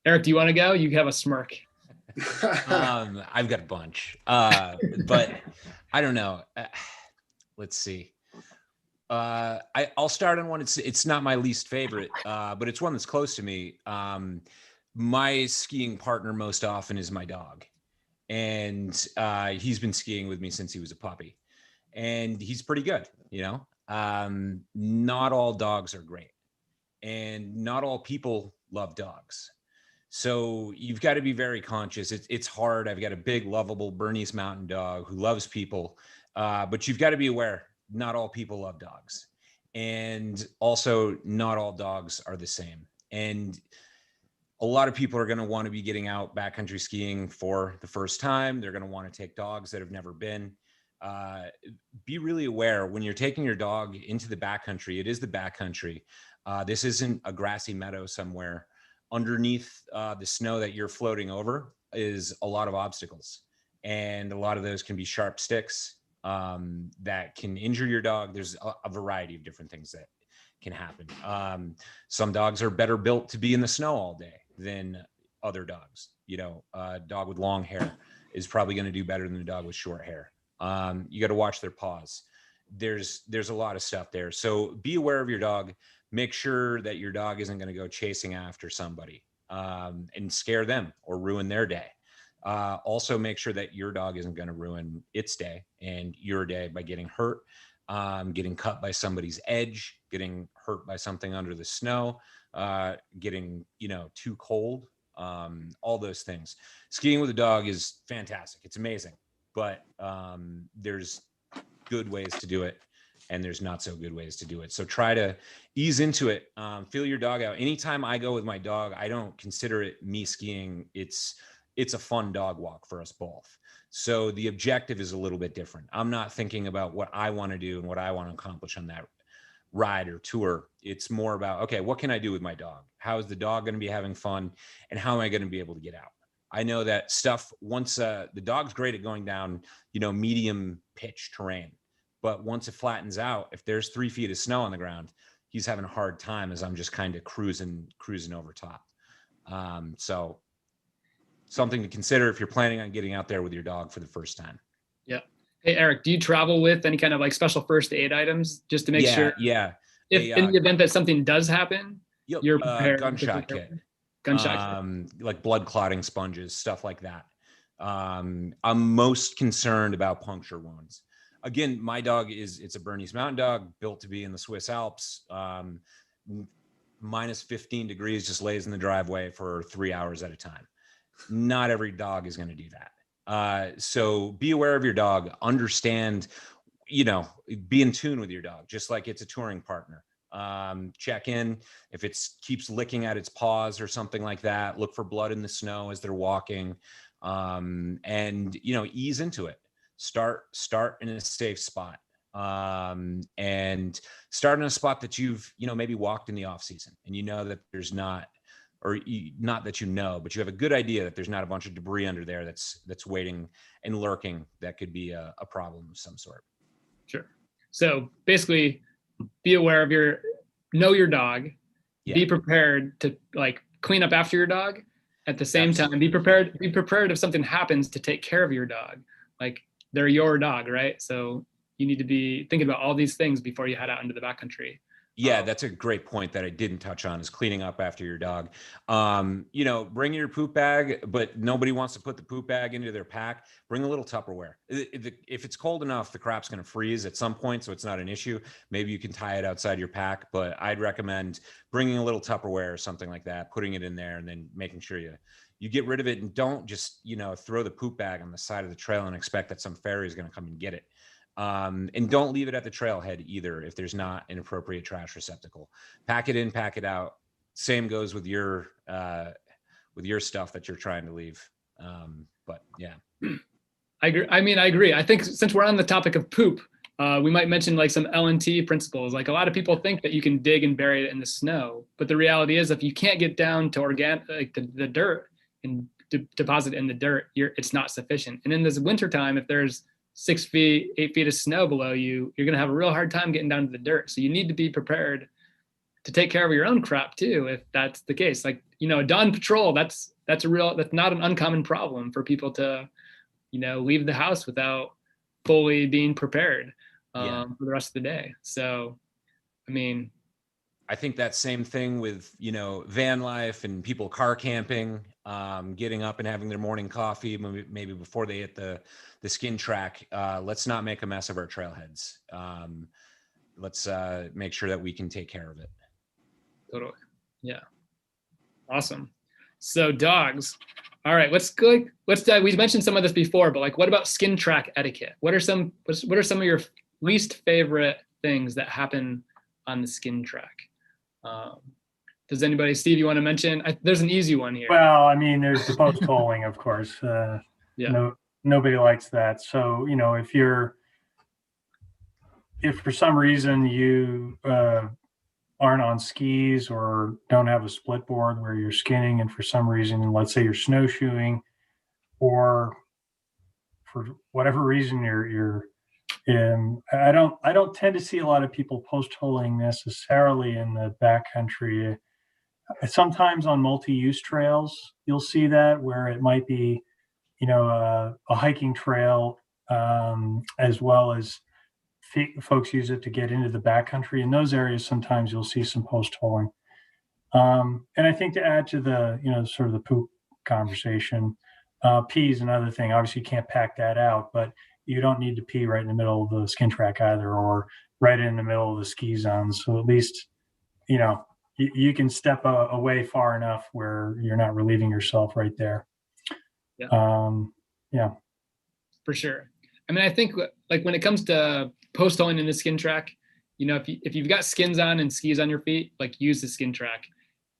Erik, do you want to go? You have a smirk. I've got a bunch, but I don't know. Let's see. I'll start on one. It's not my least favorite, but it's one that's close to me. My skiing partner most often is my dog, and he's been skiing with me since he was a puppy, and he's pretty good. Not all dogs are great, and not all people love dogs. So you've got to be very conscious. It's hard. I've got a big, lovable Bernese Mountain Dog who loves people, but you've got to be aware, not all people love dogs. And also, not all dogs are the same. And a lot of people are going to want to be getting out backcountry skiing for the first time. They're going to want to take dogs that have never been. Be really aware when you're taking your dog into the backcountry. It is the backcountry. This isn't a grassy meadow somewhere. Underneath the snow that you're floating over is a lot of obstacles, and a lot of those can be sharp sticks that can injure your dog. There's a variety of different things that can happen. Some dogs are better built to be in the snow all day than other dogs. A dog with long hair is probably going to do better than a dog with short hair. You got to watch their paws. There's a lot of stuff there. So be aware of your dog. Make sure that your dog isn't going to go chasing after somebody and scare them or ruin their day. Also, make sure that your dog isn't going to ruin its day and your day by getting hurt, getting cut by somebody's edge, getting hurt by something under the snow, getting too cold, all those things. Skiing with a dog is fantastic. It's amazing, but there's good ways to do it, and there's not so good ways to do it. So try to ease into it. Feel your dog out. Anytime I go with my dog, I don't consider it me skiing. It's a fun dog walk for us both. So the objective is a little bit different. I'm not thinking about what I want to do and what I want to accomplish on that ride or tour. It's more about, okay, what can I do with my dog? How is the dog going to be having fun? And how am I going to be able to get out? I know that stuff, once the dog's great at going down, medium pitch terrain. But once it flattens out, if there's 3 feet of snow on the ground, he's having a hard time as I'm just kind of cruising over top. So something to consider if you're planning on getting out there with your dog for the first time. Yeah. Hey, Erik, do you travel with any kind of like special first aid items just to make sure? Yeah. If in the event that something does happen, you're prepared. Gunshot kit. Gunshot kit. Like blood clotting sponges, stuff like that. I'm most concerned about puncture wounds. Again, my dog it's a Bernese Mountain Dog, built to be in the Swiss Alps. Minus 15 degrees, just lays in the driveway for 3 hours at a time. Not every dog is going to do that. So be aware of your dog, understand, be in tune with your dog, just like it's a touring partner. Check in if it keeps licking at its paws or something like that. Look for blood in the snow as they're walking, and ease into it. Start in a safe spot, and start in a spot that you've maybe walked in the off season, and that there's not, or not that but you have a good idea that there's not a bunch of debris under there that's waiting and lurking that could be a problem of some sort. Sure. So basically, be aware of know your dog, be prepared to clean up after your dog. At the same time, be prepared if something happens to take care of your dog. They're your dog, right? So you need to be thinking about all these things before you head out into the backcountry. Yeah, that's a great point that I didn't touch on, is cleaning up after your dog. Bring your poop bag, but nobody wants to put the poop bag into their pack. Bring a little Tupperware. If it's cold enough, the crap's going to freeze at some point, so it's not an issue. Maybe you can tie it outside your pack, but I'd recommend bringing a little Tupperware or something like that, putting it in there, and then making sure you get rid of it, and don't just, throw the poop bag on the side of the trail and expect that some fairy is going to come and get it. And don't leave it at the trailhead either if there's not an appropriate trash receptacle. Pack it in, pack it out. Same goes with your stuff that you're trying to leave. But yeah. I agree. I think since we're on the topic of poop, we might mention some L&T principles. A lot of people think that you can dig and bury it in the snow, but the reality is if you can't get down to organic, the dirt and deposit it in the dirt, it's not sufficient. And in this wintertime, if there's 6 feet, 8 feet of snow below you, you're going to have a real hard time getting down to the dirt. So you need to be prepared to take care of your own crap too, if that's the case. A dawn patrol, that's not an uncommon problem for people to, leave the house without fully being prepared for the rest of the day. So, I think that same thing with, van life and people car camping, getting up and having their morning coffee, maybe before they hit the skin track. Let's not make a mess of our trailheads. Let's make sure that we can take care of it. Totally. Yeah. Awesome. So dogs. All right, let's go. We mentioned some of this before, but what about skin track etiquette? What are some of your least favorite things that happen on the skin track? Does anybody, Steve, you want to mention? There's an easy one here. Well, there's the post holing, of course. Nobody likes that. So, if for some reason you aren't on skis or don't have a split board where you're skinning, and for some reason, let's say you're snowshoeing, or for whatever reason you're I don't tend to see a lot of people post holing necessarily in the backcountry. Sometimes on multi-use trails, you'll see that, where it might be, a hiking trail, as well as folks use it to get into the backcountry. In those areas, sometimes you'll see some post holing. And I think to add to the, sort of the poop conversation, pee is another thing. Obviously, you can't pack that out, but you don't need to pee right in the middle of the skin track either, or right in the middle of the ski zone. So at least, you can step away far enough where you're not relieving yourself right there. Yeah. For sure. I think when it comes to post holing in the skin track, if you've got skins on and skis on your feet, use the skin track.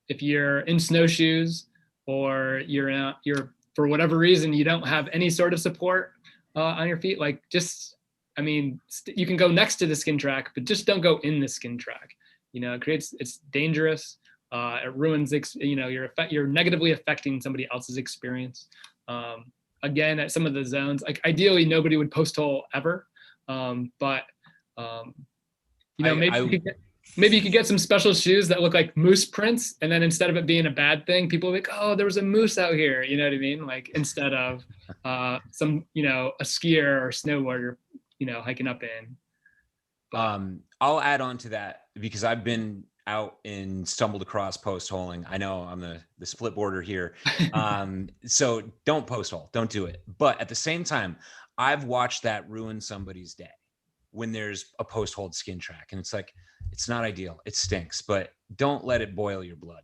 If you're in snowshoes, or you're for whatever reason you don't have any sort of support on your feet, you can go next to the skin track, but just don't go in the skin track. It's dangerous. It ruins, you're negatively affecting somebody else's experience. Again, at some of the zones, ideally nobody would post hole ever. Maybe you could get some special shoes that look like moose prints, and then instead of it being a bad thing, people are like, oh, there was a moose out here. You know what I mean? Instead of some, a skier or snowboarder, hiking up in. I'll add on to that, because I've been out and stumbled across post holing. I know I'm the split boarder here. So don't post hole, don't do it. But at the same time, I've watched that ruin somebody's day when there's a post hold skin track. And it's like, it's not ideal. It stinks, but don't let it boil your blood.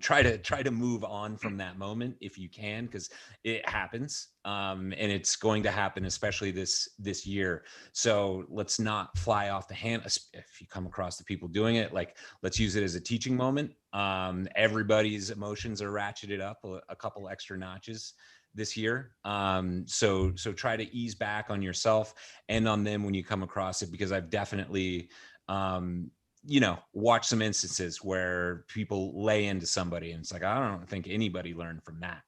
Try to move on from that moment if you can, because it happens, and it's going to happen, especially this year. So let's not fly off the hand. If you come across the people doing it, like, let's use it as a teaching moment. Everybody's emotions are ratcheted up a couple extra notches this year. So try to ease back on yourself and on them when you come across it, because I've definitely watch some instances where people lay into somebody and it's like, I don't think anybody learned from that.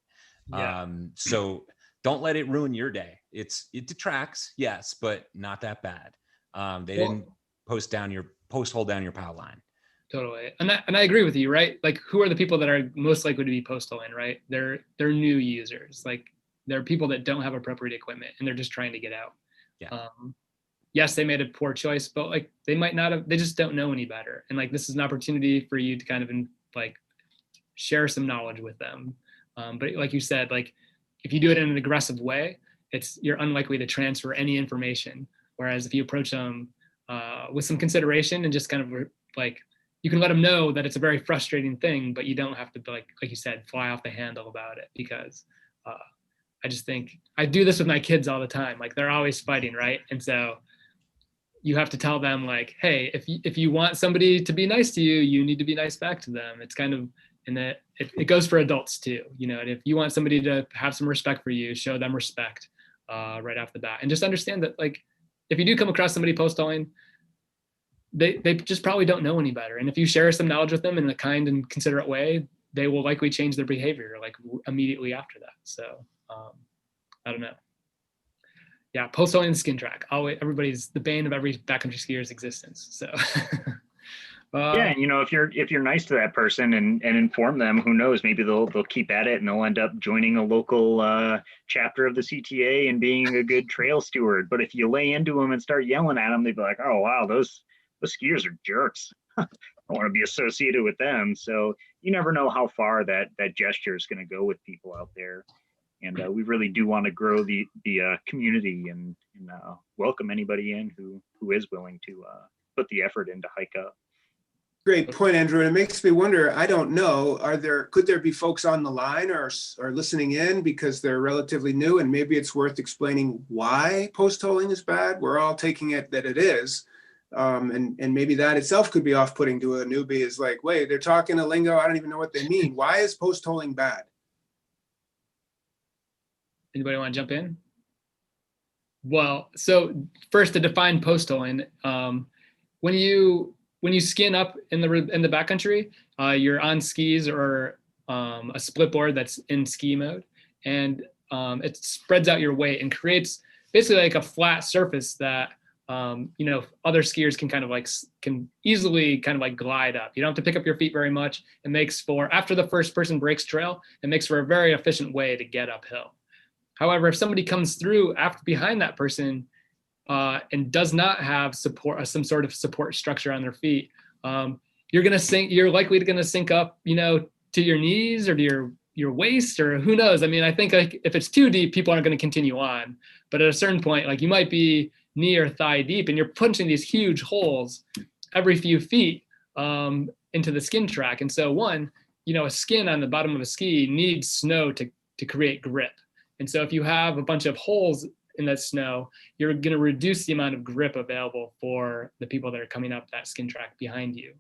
Yeah. So don't let it ruin your day. It detracts, yes, but not that bad. They didn't post hole down your pow line. Totally. And I agree with you, right? Like, who are the people that are most likely to be post holing, right? They're new users. Like, they're people that don't have appropriate equipment and they're just trying to get out. Yeah. Yes, they made a poor choice, but like, they might not have, they just don't know any better. And like, this is an opportunity for you to kind of like share some knowledge with them. But like you said, like, if you do it in an aggressive way, you're unlikely to transfer any information. Whereas if you approach them with some consideration and just kind of like, you can let them know that it's a very frustrating thing, but you don't have to, like you said, fly off the handle about it, because I just think I do this with my kids all the time. Like, they're always fighting, right? And so you have to tell them, like, hey, if you want somebody to be nice to you, you need to be nice back to them. It's kind of, and that it goes for adults too. And if you want somebody to have some respect for you, show them respect right off the bat, and just understand that, like, if you do come across somebody post holing, they just probably don't know any better. And if you share some knowledge with them in a kind and considerate way, they will likely change their behavior like immediately after that. So I don't know. Yeah, post holing and skin track. Always, everybody's the bane of every backcountry skier's existence. So yeah, and if you're nice to that person and inform them, who knows, maybe they'll keep at it and they'll end up joining a local chapter of the CTA and being a good trail steward. But if you lay into them and start yelling at them, they'd be like, oh wow, those skiers are jerks. I don't want to be associated with them. So you never know how far that gesture is going to go with people out there. And we really do want to grow the community and welcome anybody in who is willing to put the effort in to hike up. Great point, Andrew. And it makes me wonder, I don't know, could there be folks on the line or listening in because they're relatively new, and maybe it's worth explaining why post holing is bad? We're all taking it that it is. And maybe that itself could be off-putting to a newbie, is like, wait, they're talking a lingo, I don't even know what they mean. Why is post holing bad? Anybody want to jump in? Well, so first, to define post holing, when you skin up in the backcountry, you're on skis or a split board that's in ski mode, and it spreads out your weight and creates basically like a flat surface that other skiers can easily kind of like glide up. You don't have to pick up your feet very much. It makes for, after the first person breaks trail, it makes for a very efficient way to get uphill. However, if somebody comes through behind that person and does not have support, some sort of support structure on their feet, you're gonna sink. You're likely to sink up, to your knees or to your waist, or who knows. I mean, I think like if it's too deep, people aren't going to continue on. But at a certain point, like you might be knee or thigh deep, and you're punching these huge holes every few feet into the skin track. And so a skin on the bottom of a ski needs snow to create grip. And so if you have a bunch of holes in that snow, you're going to reduce the amount of grip available for the people that are coming up that skin track behind you.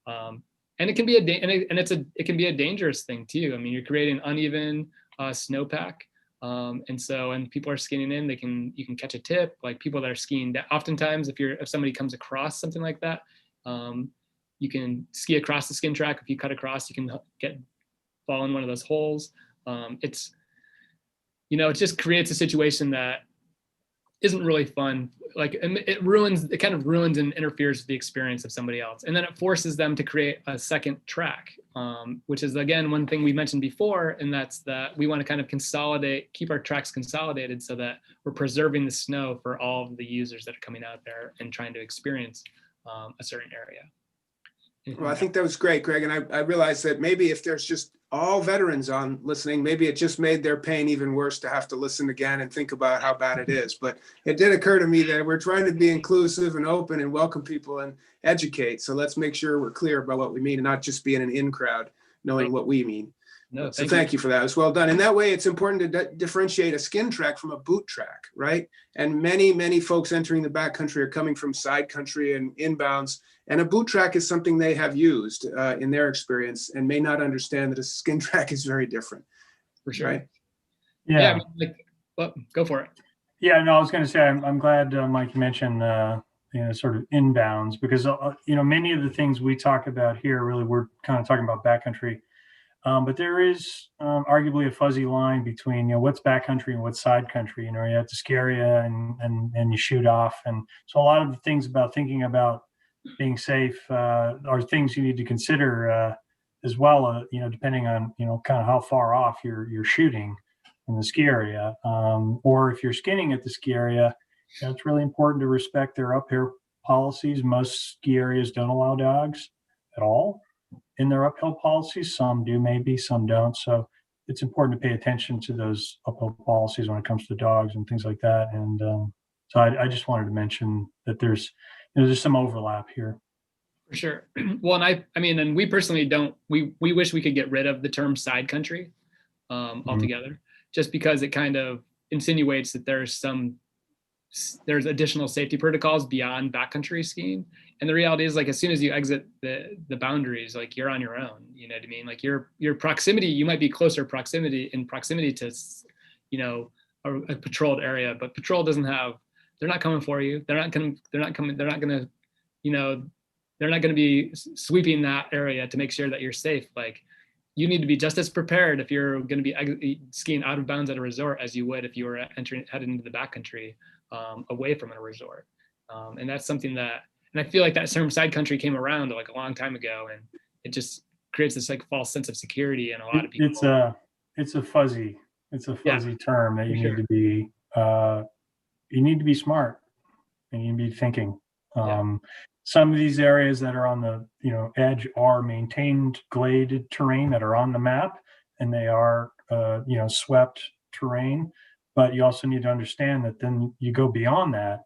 And it can be it can be a dangerous thing too. I mean, you're creating uneven snowpack. And so when people are skinning in, you can catch a tip. Like people that are skiing, oftentimes if somebody comes across something like that, you can ski across the skin track. If you cut across, you can fall in one of those holes. It just creates a situation that isn't really fun. Like it kind of ruins and interferes with the experience of somebody else. And then it forces them to create a second track, which is again, one thing we mentioned before. And that's that we want to kind of keep our tracks consolidated so that we're preserving the snow for all of the users that are coming out there and trying to experience a certain area. Well, I think that was great, Greg. And I realized that maybe if there's just all veterans on listening, maybe it just made their pain even worse to have to listen again and think about how bad it is. But it did occur to me that we're trying to be inclusive and open and welcome people and educate. So let's make sure we're clear about what we mean and not just be in an in crowd knowing what we mean. No, So thank you for that. It was well done. And that way it's important to differentiate a skin track from a boot track, right? And many folks entering the backcountry are coming from side country and inbounds. And a boot track is something they have used in their experience and may not understand that a skin track is very different. For sure. Right? Yeah. I mean, like, well, go for it. Yeah, no, I was going to say, I'm glad, Mike, you mentioned, sort of inbounds, because, many of the things we talk about here, really, we're kind of talking about backcountry. But there is arguably a fuzzy line between, what's backcountry and what's side country. You're at the ski area and you shoot off. And so a lot of the things about thinking about being safe are things you need to consider as well, depending on, kind of how far off you're shooting from the ski area. Or if you're skinning at the ski area, it's really important to respect their uphill policies. Most ski areas don't allow dogs at all in their uphill policies. Some do, maybe, some don't. So it's important to pay attention to those uphill policies when it comes to dogs and things like that. And so I just wanted to mention that there's some overlap here. For sure. Well, and I mean, and we personally we wish we could get rid of the term side country altogether, just because it kind of insinuates that there's additional safety protocols beyond backcountry skiing. And the reality is, like, as soon as you exit the boundaries, like, you're on your own, you know what I mean? Like, your proximity, you might be closer proximity to, a patrolled area, but patrol doesn't have, they're not coming for you. They're not going to be sweeping that area to make sure that you're safe. Like, you need to be just as prepared if you're going to be skiing out of bounds at a resort as you would if you were headed into the backcountry away from a resort. And that's something that, and I feel like that term side country came around like a long time ago, and it just creates this like false sense of security in a lot of people. It's a fuzzy term that you need to be smart and you need to be thinking. Some of these areas that are on the edge are maintained graded terrain that are on the map, and they are swept terrain. But you also need to understand that then you go beyond that,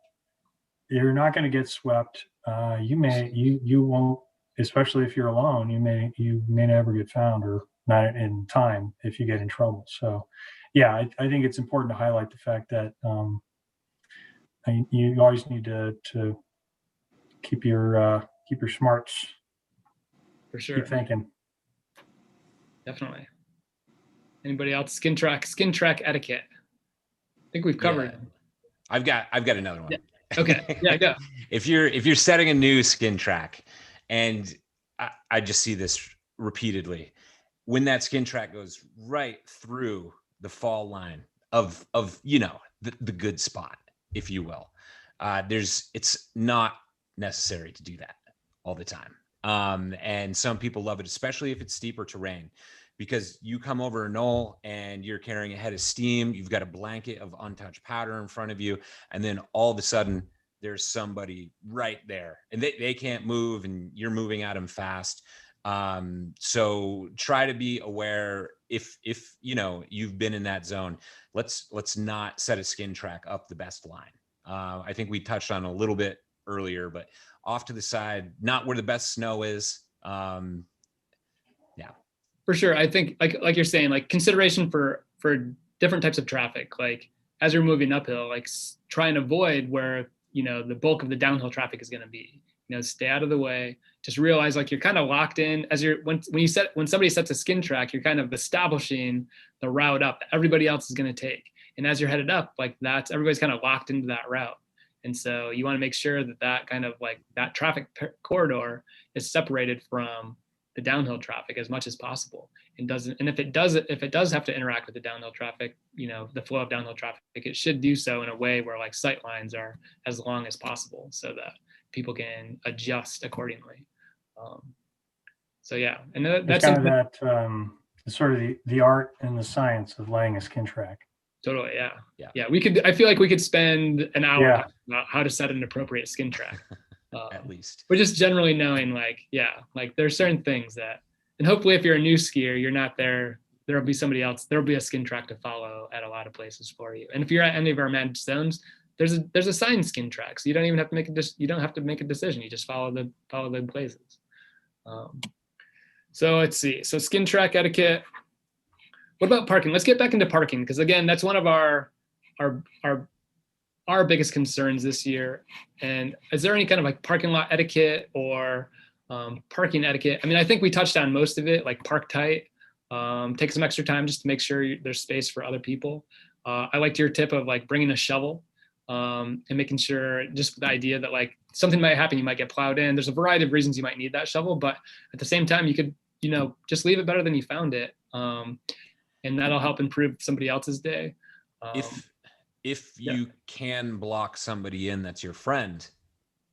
you're not going to get swept. You won't, especially if you're alone. You may never get found, or not in time if you get in trouble. So, yeah, I think it's important to highlight the fact that you always need to keep your smarts. For sure. Keep thinking. Definitely. Anybody else? Skin track etiquette. I think we've covered. Yeah. I've got another one. Yeah. Okay. Yeah, go. If you're setting a new skin track, and I just see this repeatedly, when that skin track goes right through the fall line of the good spot, if you will, it's not necessary to do that all the time. And some people love it, especially if it's steeper terrain, because you come over a knoll and you're carrying a head of steam, you've got a blanket of untouched powder in front of you, and then all of a sudden there's somebody right there and they can't move and you're moving at them fast. So try to be aware if you've been in that zone. Let's not set a skin track up the best line. I think we touched on a little bit earlier, but off to the side, not where the best snow is. For sure. I think like you're saying, like, consideration for different types of traffic, like as you're moving uphill, like try and avoid where, the bulk of the downhill traffic is going to be, stay out of the way. Just realize, like, you're kind of locked in as when somebody sets a skin track, you're kind of establishing the route up that everybody else is going to take. And as you're headed up, like, everybody's kind of locked into that route. And so you want to make sure that kind of like that traffic corridor is separated from the downhill traffic as much as possible, and if it does have to interact with the downhill traffic, the flow of downhill traffic, it should do so in a way where, like, sight lines are as long as possible so that people can adjust accordingly. So yeah, and that's kind of that sort of the art and the science of laying a skin track. Totally. Yeah. I feel like we could spend an hour about how to set an appropriate skin track. at least. But just generally knowing like, yeah, like there's certain things that, and hopefully if you're a new skier, you're not there, there'll be somebody else, there'll be a skin track to follow at a lot of places for you. And if you're at any of our managed zones, there's a signed skin track. So you don't even have to you don't have to make a decision. You just follow the places. So let's see. So skin track etiquette. What about parking? Let's get back into parking, because again, that's one of our biggest concerns this year. And is there any kind of like parking lot etiquette or parking etiquette? I mean, I think we touched on most of it, like park tight, take some extra time just to make sure there's space for other people. I liked your tip of like bringing a shovel and making sure, just the idea that like something might happen, you might get plowed in. There's a variety of reasons you might need that shovel, but at the same time, you could, just leave it better than you found it. And that'll help improve somebody else's day. If you can block somebody in that's your friend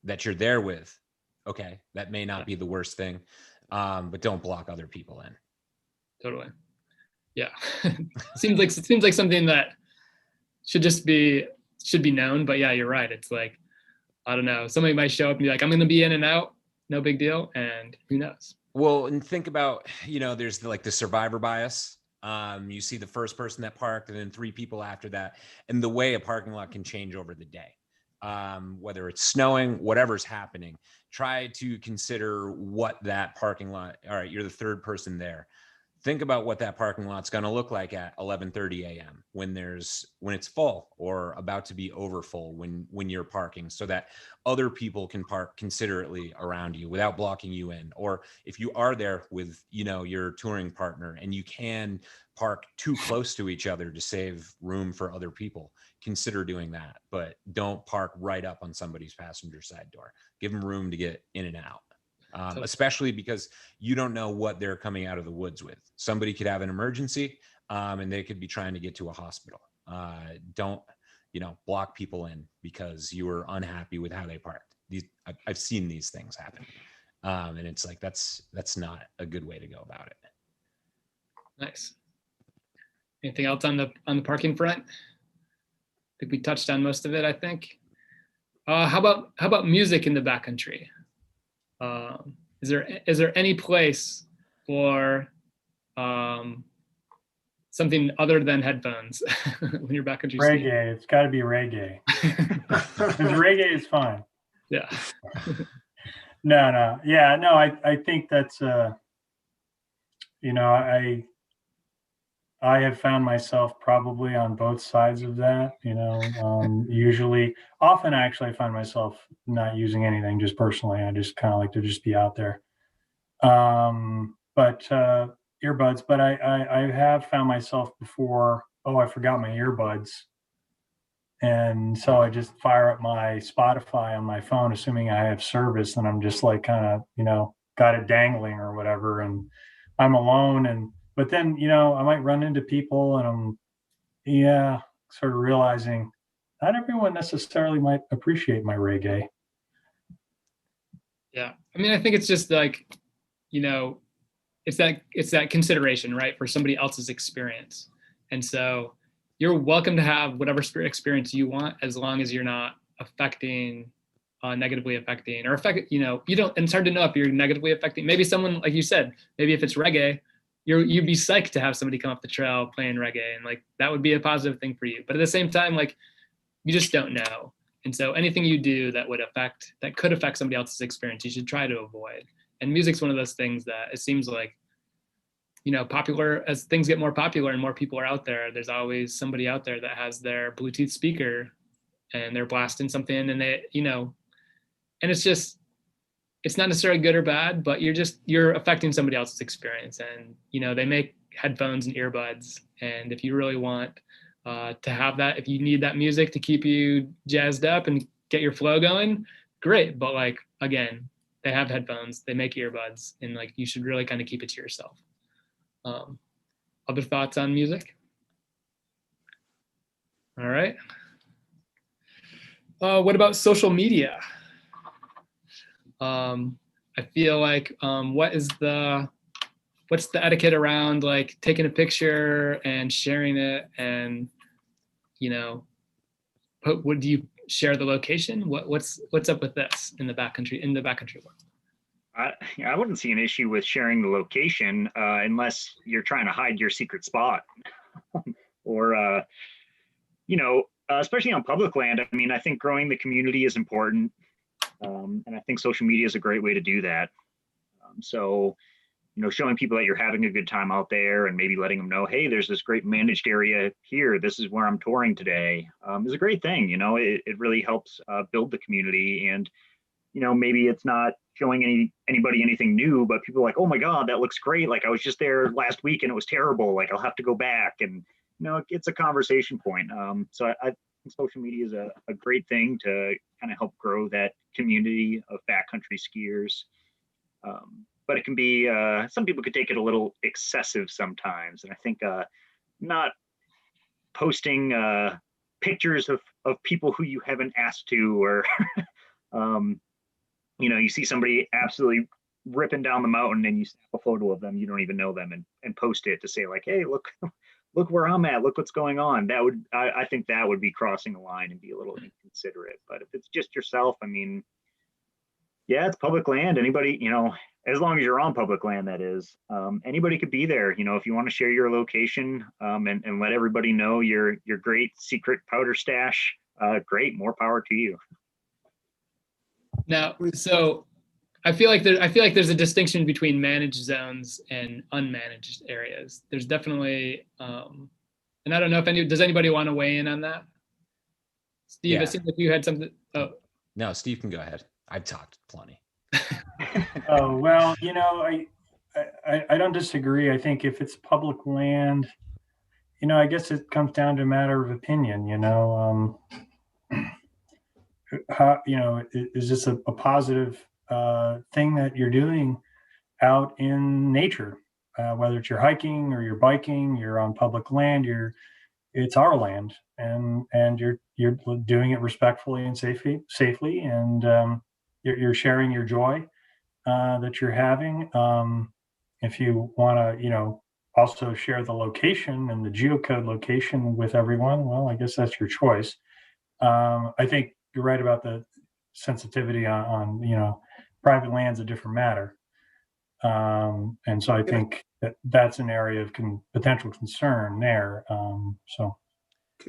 that you're there with, okay, that may not be the worst thing, but don't block other people in. Totally. Yeah. seems like something that should be known, but yeah, you're right. It's like, I don't know, somebody might show up and be like, I'm going to be in and out, no big deal. And who knows? Well, and think about, there's the survivor bias. You see the first person that parked and then 3 people after that. And the way a parking lot can change over the day, whether it's snowing, whatever's happening, try to consider what that parking lot, all right, you're the 3rd person there. Think about what that parking lot's going to look like at 11:30 a.m. when it's full or about to be over full when you're parking, so that other people can park considerately around you without blocking you in. Or if you are there with, your touring partner and you can park too close to each other to save room for other people, consider doing that. But don't park right up on somebody's passenger side door. Give them room to get in and out. Especially because you don't know what they're coming out of the woods with. Somebody could have an emergency and they could be trying to get to a hospital. Don't, block people in because you were unhappy with how they parked. I've seen these things happen. And it's like, that's not a good way to go about it. Nice. Anything else on the parking front? I think we touched on most of it, I think. How about music in the backcountry? Is there any place for something other than headphones when you're backcountry skiing? Reggae. It's got to be reggae. Because reggae is fine. Yeah. No. Yeah, no, I think that's, I have found myself probably on both sides of that, often actually I find myself not using anything just personally. I just kind of like to just be out there. But earbuds, but I have found myself before, I forgot my earbuds. And so I just fire up my Spotify on my phone, assuming I have service, and I'm just like kind of, got it dangling or whatever. And I'm alone. But then, I might run into people and I'm, sort of realizing not everyone necessarily might appreciate my reggae. Yeah. I mean, I think it's just like, it's that consideration, right, for somebody else's experience. And so you're welcome to have whatever experience you want, as long as you're not negatively affecting and it's hard to know if you're negatively affecting. Maybe someone, like you said, maybe if it's reggae, you'd be psyched to have somebody come up the trail playing reggae, and like that would be a positive thing for you. But at the same time, like you just don't know. And so anything you do that could affect somebody else's experience, you should try to avoid. And music's one of those things that it seems like, popular, as things get more popular and more people are out there, there's always somebody out there that has their Bluetooth speaker and they're blasting something, and and it's not necessarily good or bad, but you're affecting somebody else's experience. And, they make headphones and earbuds. And if you really want to have that, if you need that music to keep you jazzed up and get your flow going, great. But like, again, they have headphones, they make earbuds, and like, you should really kind of keep it to yourself. Other thoughts on music? All right. What about social media? I feel like what's the etiquette around like taking a picture and sharing it, and share the location? What's up with this in the backcountry world? I wouldn't see an issue with sharing the location unless you're trying to hide your secret spot or, especially on public land. I mean, I think growing the community is important. And I think social media is a great way to do that. So, showing people that you're having a good time out there and maybe letting them know, hey, there's this great managed area here. This is where I'm touring today, is a great thing. It really helps build the community. And, maybe it's not showing anybody anything new, but people are like, oh my God, that looks great. Like I was just there last week and it was terrible. Like I'll have to go back. And, it's a conversation point. So I think social media is a great thing to kind of help grow that community of backcountry skiers. But it can be, some people could take it a little excessive sometimes. And I think not posting pictures of people who you haven't asked to, or, you see somebody absolutely ripping down the mountain and you snap a photo of them, you don't even know them, and post it to say like, hey, look where I'm at, look what's going on. I think that would be crossing the line and be a little inconsiderate. But if it's just yourself, I mean, yeah, it's public land. Anybody, as long as you're on public land, that is, anybody could be there. If you want to share your location and let everybody know your great secret powder stash, great, more power to you. Now, so I feel like there's a distinction between managed zones and unmanaged areas. There's definitely, and I don't know if does anybody want to weigh in on that? Steve, Yeah. It seems like you had something. Oh. No, Steve can go ahead. I've talked plenty. Oh, well, I don't disagree. I think if it's public land, I guess it comes down to a matter of opinion, how, is this a positive thing that you're doing out in nature, whether it's you're hiking or you're biking, you're on public land, it's our land, and you're doing it respectfully and safely, and you're sharing your joy that you're having. If you want to, also share the location and the geocode location with everyone, well, I guess that's your choice. I think you're right about the sensitivity on private land's a different matter. And so I think that's an area of potential concern there. So.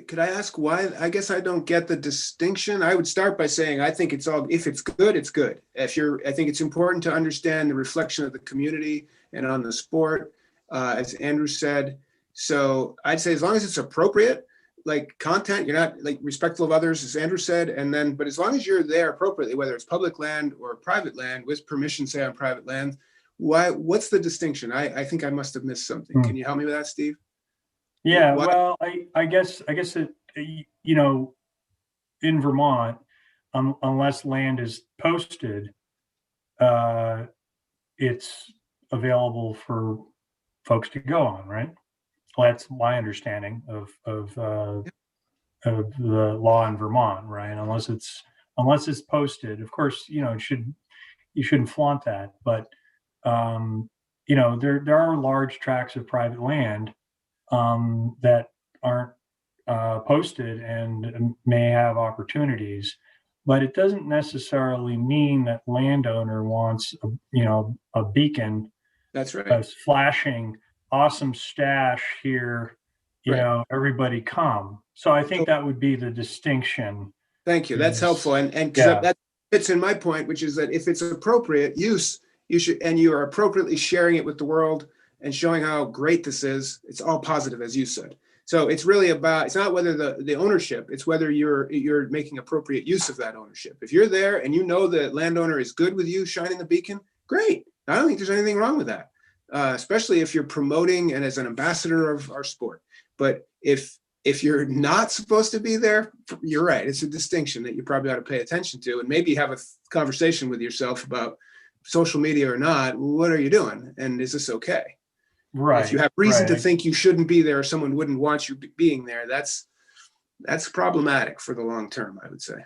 Could I ask why? I guess I don't get the distinction. I would start by saying I think it's all, if it's good, it's good. I think it's important to understand the reflection of the community and on the sport, as Andrew said. So I'd say as long as it's appropriate, like content, you're not like respectful of others, as Andrew said, but as long as you're there appropriately, whether it's public land or private land with permission, say on private land, what's the distinction? I think I must have missed something. Can you help me with that, Steve? Yeah, well, I guess it, in Vermont, unless land is posted, it's available for folks to go on, right? Well, that's my understanding of the law in Vermont, right? Unless it's posted, of course, you shouldn't flaunt that, but there are large tracts of private land that aren't posted and may have opportunities, but it doesn't necessarily mean that landowner wants a beacon. That's right. That's flashing awesome stash here, everybody come. So I think that would be the distinction. Thank you. That's helpful. And that fits in my point, which is that if it's appropriate use, you are appropriately sharing it with the world and showing how great this is. It's all positive, as you said. So it's really about, it's not whether the ownership, it's whether you're making appropriate use of that ownership. If you're there and the landowner is good with you shining the beacon, great. I don't think there's anything wrong with that. Especially if you're promoting and as an ambassador of our sport. But if you're not supposed to be there, you're right. It's a distinction that you probably ought to pay attention to, and maybe have a conversation with yourself about social media or not. What are you doing? And is this okay? Right. If you have reason to think you shouldn't be there, or someone wouldn't want you being there, that's problematic for the long term, I would say.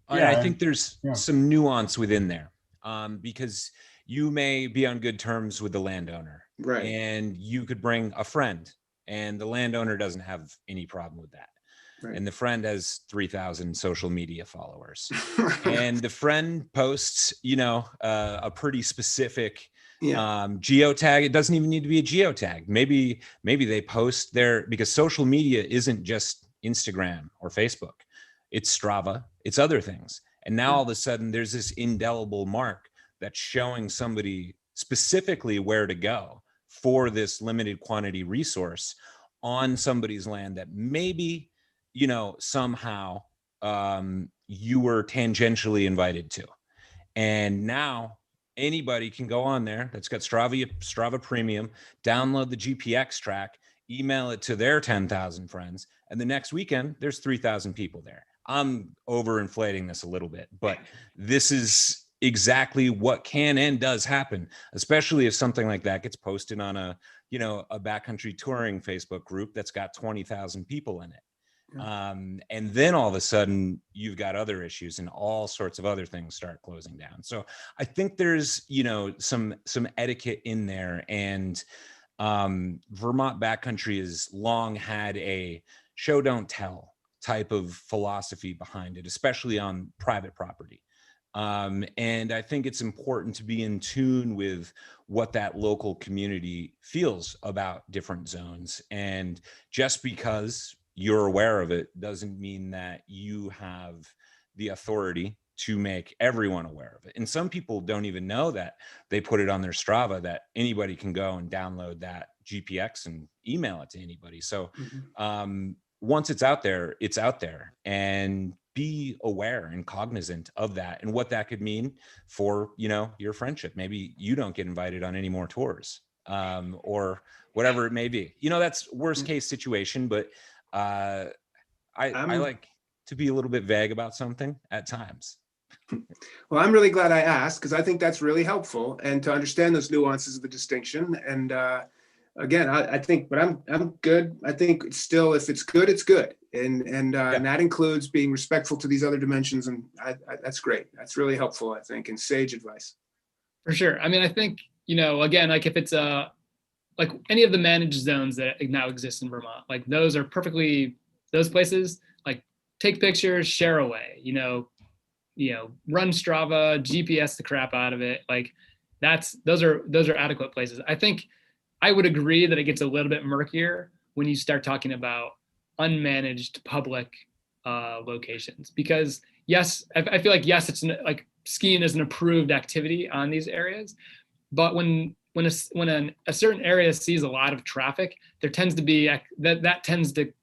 I think there's some nuance within there, because you may be on good terms with the landowner, right? And you could bring a friend, and the landowner doesn't have any problem with that. Right. and the friend has 3,000 social media followers. And the friend posts, a pretty specific geotag. It doesn't even need to be a geotag. Maybe they post because social media isn't just Instagram or Facebook. It's Strava, it's other things. And now all of a sudden there's this indelible mark that's showing somebody specifically where to go for this limited quantity resource on somebody's land that maybe, somehow you were tangentially invited to. And now anybody can go on there that's got Strava Premium, download the GPX track, email it to their 10,000 friends, and the next weekend there's 3,000 people there. I'm overinflating this a little bit, but this is exactly what can and does happen, especially if something like that gets posted on a backcountry touring Facebook group that's got 20,000 people in it. And then all of a sudden you've got other issues and all sorts of other things start closing down. So I think there's, some etiquette in there, and Vermont backcountry has long had a show don't tell type of philosophy behind it, especially on private property. And I think it's important to be in tune with what that local community feels about different zones. And just because you're aware of it doesn't mean that you have the authority to make everyone aware of it. And some people don't even know that they put it on their Strava, that anybody can go and download that GPX and email it to anybody. So once it's out there, and be aware and cognizant of that and what that could mean for, your friendship. Maybe you don't get invited on any more tours, or whatever it may be. That's worst case situation, but I like to be a little bit vague about something at times. Well, I'm really glad I asked, because I think that's really helpful, and to understand those nuances of the distinction. And again, I think, but I'm good. I think it's still, if it's good, it's good. And that includes being respectful to these other dimensions. And that's great. That's really helpful, I think, and sage advice. For sure. I mean, I think, again, like if it's like any of the managed zones that now exist in Vermont, like those places, like take pictures, share away, run Strava, GPS the crap out of it. Like those are adequate places. I think I would agree that it gets a little bit murkier when you start talking about unmanaged public locations, because yes, I feel like, yes, it's like skiing is an approved activity on these areas, but when a certain area sees a lot of traffic, there tends to be that tends to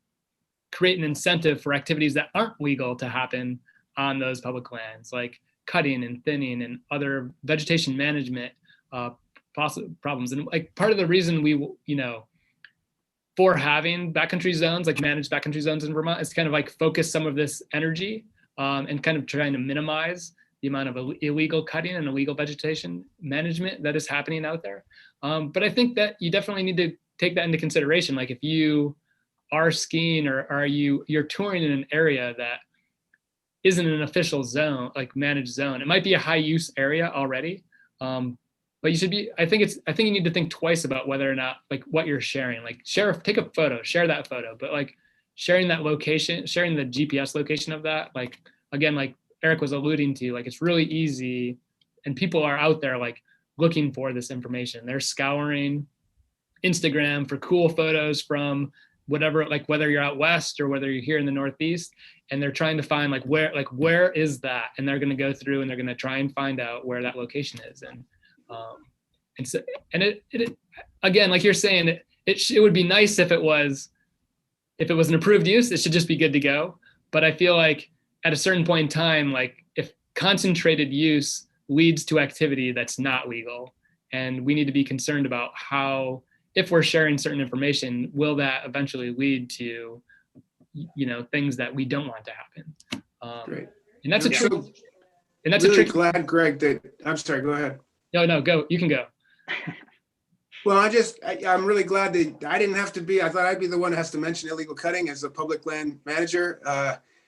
create an incentive for activities that aren't legal to happen on those public lands, like cutting and thinning and other vegetation management problems. And like part of the reason we, for having backcountry zones, like managed backcountry zones in Vermont, is kind of like focus some of this energy and kind of trying to minimize the amount of illegal cutting and illegal vegetation management that is happening out there. But I think that you definitely need to take that into consideration. Like if you are skiing or you're touring in an area that isn't an official zone, like managed zone, it might be a high use area already. But you should be, I think you need to think twice about whether or not, like what you're sharing, like take a photo, share that photo, but like sharing that location, sharing the GPS location of that, like, again, like Erik was alluding to, like, it's really easy and people are out there like looking for this information. They're scouring Instagram for cool photos from whatever, like whether you're out west or whether you're here in the Northeast, and they're trying to find where is that? And they're going to go through and they're going to try and find out where that location is. And so it again, like you're saying, it would be nice if it was an approved use, it should just be good to go. But I feel like at a certain point in time, like if concentrated use leads to activity that's not legal, and we need to be concerned about how, if we're sharing certain information, will that eventually lead to, things that we don't want to happen. Great. And that's really glad, Greg, that, I'm sorry, go ahead. No, go, you can go. Well, I'm really glad that I didn't have to be, I thought I'd be the one that has to mention illegal cutting as a public land manager.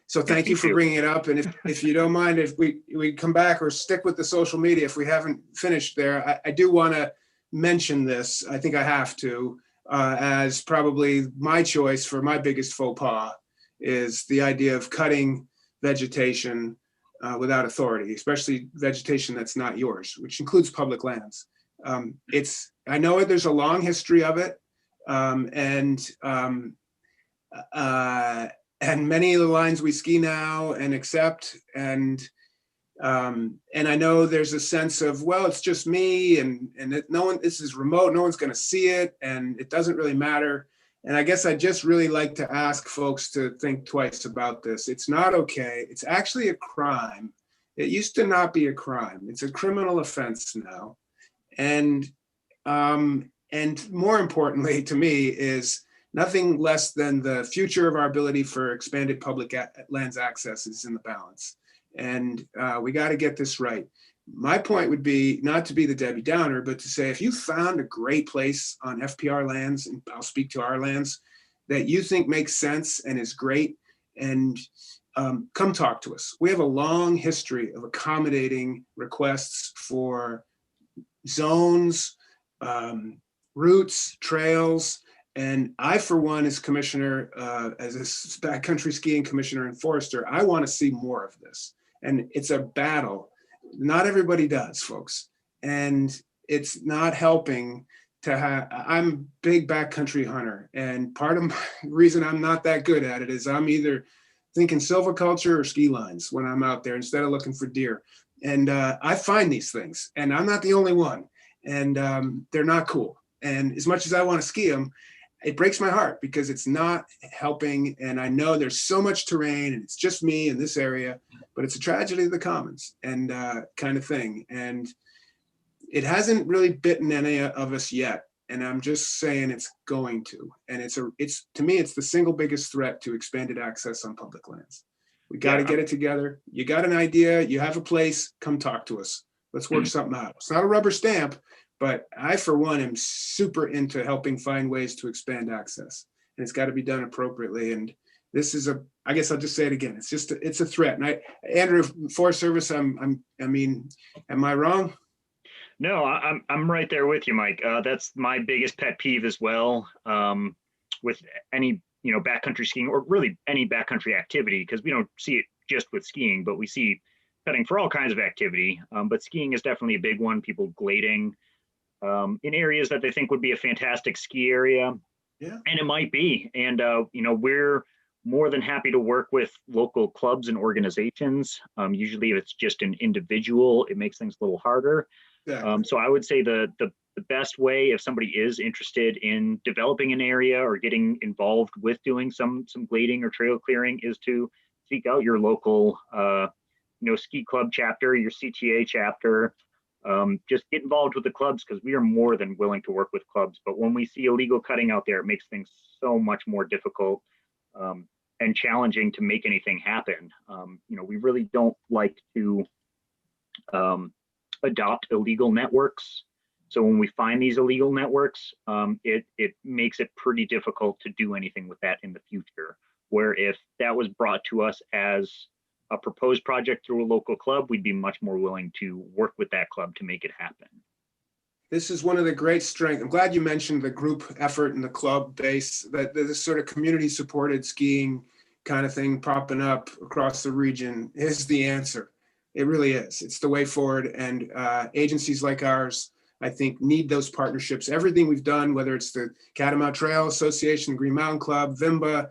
So thank you for bringing it up. And if you don't mind, if we come back or stick with the social media, if we haven't finished there, I do want to mention this. I think I have to, as probably my choice for my biggest faux pas is the idea of cutting vegetation without authority, especially vegetation that's not yours, which includes public lands. I know there's a long history of it, and many of the lines we ski now and accept, and I know there's a sense of, well, it's just me, and no one, this is remote, no one's going to see it, and it doesn't really matter. And I guess I'd just really like to ask folks to think twice about this. It's not okay. It's actually a crime. It used to not be a crime. It's a criminal offense now. And more importantly to me is nothing less than the future of our ability for expanded public lands access is in the balance. And we got to get this right. My point would be not to be the Debbie Downer, but to say, if you found a great place on FPR lands, and I'll speak to our lands, that you think makes sense and is great, and come talk to us. We have a long history of accommodating requests for zones, routes, trails. And I, for one, as commissioner, as a backcountry skiing commissioner and forester, I want to see more of this. And it's a battle. Not everybody does, folks. And it's not helping to have, I'm a big backcountry hunter. And part of my reason I'm not that good at it is I'm either thinking silviculture or ski lines when I'm out there instead of looking for deer. And I find these things, and I'm not the only one. And they're not cool. And as much as I want to ski them, it breaks my heart because it's not helping. And I know there's so much terrain and it's just me in this area, but it's a tragedy of the commons and kind of thing. And it hasn't really bitten any of us yet. And I'm just saying it's going to. And it's to me, it's the single biggest threat to expanded access on public lands. We got to get it together. You got an idea, you have a place, come talk to us. Let's work something out. It's not a rubber stamp, but I, for one, am super into helping find ways to expand access, and it's got to be done appropriately. And this is I guess I'll just say it again. It's a threat. And Andrew, Forest Service, I mean, am I wrong? No, I'm right there with you, Mike. That's my biggest pet peeve as well. With any, backcountry skiing, or really any backcountry activity, because we don't see it just with skiing, but we see cutting for all kinds of activity. But skiing is definitely a big one. People glading in areas that they think would be a fantastic ski area. Yeah. And it might be. And, we're more than happy to work with local clubs and organizations. Usually if it's just an individual, it makes things a little harder. Yeah. So I would say the best way, if somebody is interested in developing an area or getting involved with doing some glading or trail clearing, is to seek out your local ski club chapter, your CTA chapter. Just get involved with the clubs, because we are more than willing to work with clubs. But when we see illegal cutting out there, it makes things so much more difficult and challenging to make anything happen. We really don't like to adopt illegal networks. So when we find these illegal networks, it makes it pretty difficult to do anything with that in the future. Where if that was brought to us as a proposed project through a local club, we'd be much more willing to work with that club to make it happen. This is one of the great strengths. I'm glad you mentioned the group effort and the club base, that this sort of community supported skiing kind of thing popping up across the region is the answer. It really is. It's the way forward. And agencies like ours, I think, need those partnerships. Everything we've done, whether it's the Catamount Trail Association, Green Mountain Club, VIMBA,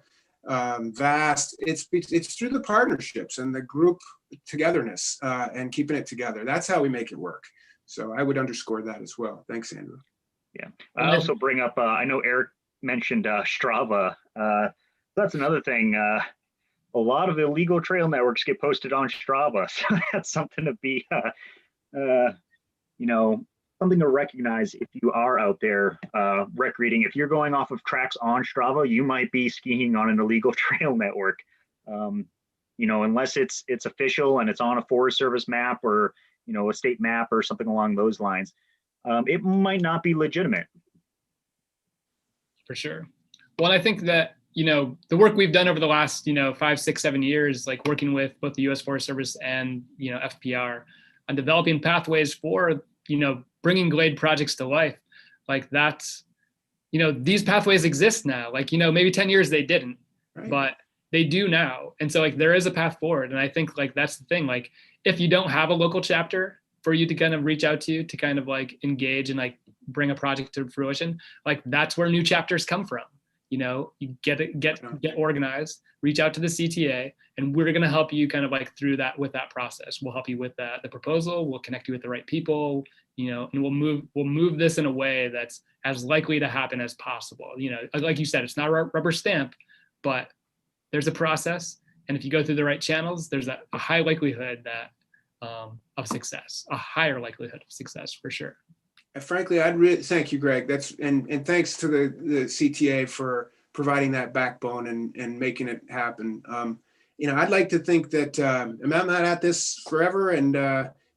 VAST, it's through the partnerships and the group togetherness and keeping it together. That's how we make it work. So I would underscore that as well. Thanks, Andrew. Yeah, I'll also bring up, I know Erik mentioned Strava. That's another thing. A lot of illegal trail networks get posted on Strava. So that's something to be, something to recognize if you are out there recreating. If you're going off of tracks on Strava, you might be skiing on an illegal trail network. Unless it's official and it's on a Forest Service map or a state map or something along those lines, it might not be legitimate. For sure. Well, I think that the work we've done over the last 5, 6, 7 years, like working with both the U.S. Forest Service and FPR on developing pathways for bringing glade projects to life, like that's these pathways exist now. Like maybe 10 years they didn't, right. But they do now. And so like there is a path forward. And I think like that's the thing, like if you don't have a local chapter for you to kind of reach out to kind of like engage and like bring a project to fruition, like that's where new chapters come from. You know, you get organized, reach out to the CTA, and we're going to help you kind of like through that with that process. We'll help you with the proposal. We'll connect you with the right people, you know, and we'll move this in a way that's as likely to happen as possible. You know, like you said, it's not a rubber stamp, but there's a process. And if you go through the right channels, there's a high likelihood that of success, a higher likelihood of success for sure. Frankly, I'd really thank you, Greg. And thanks to the CTA for providing that backbone and making it happen. You know, I'd like to think that I'm not at this forever, and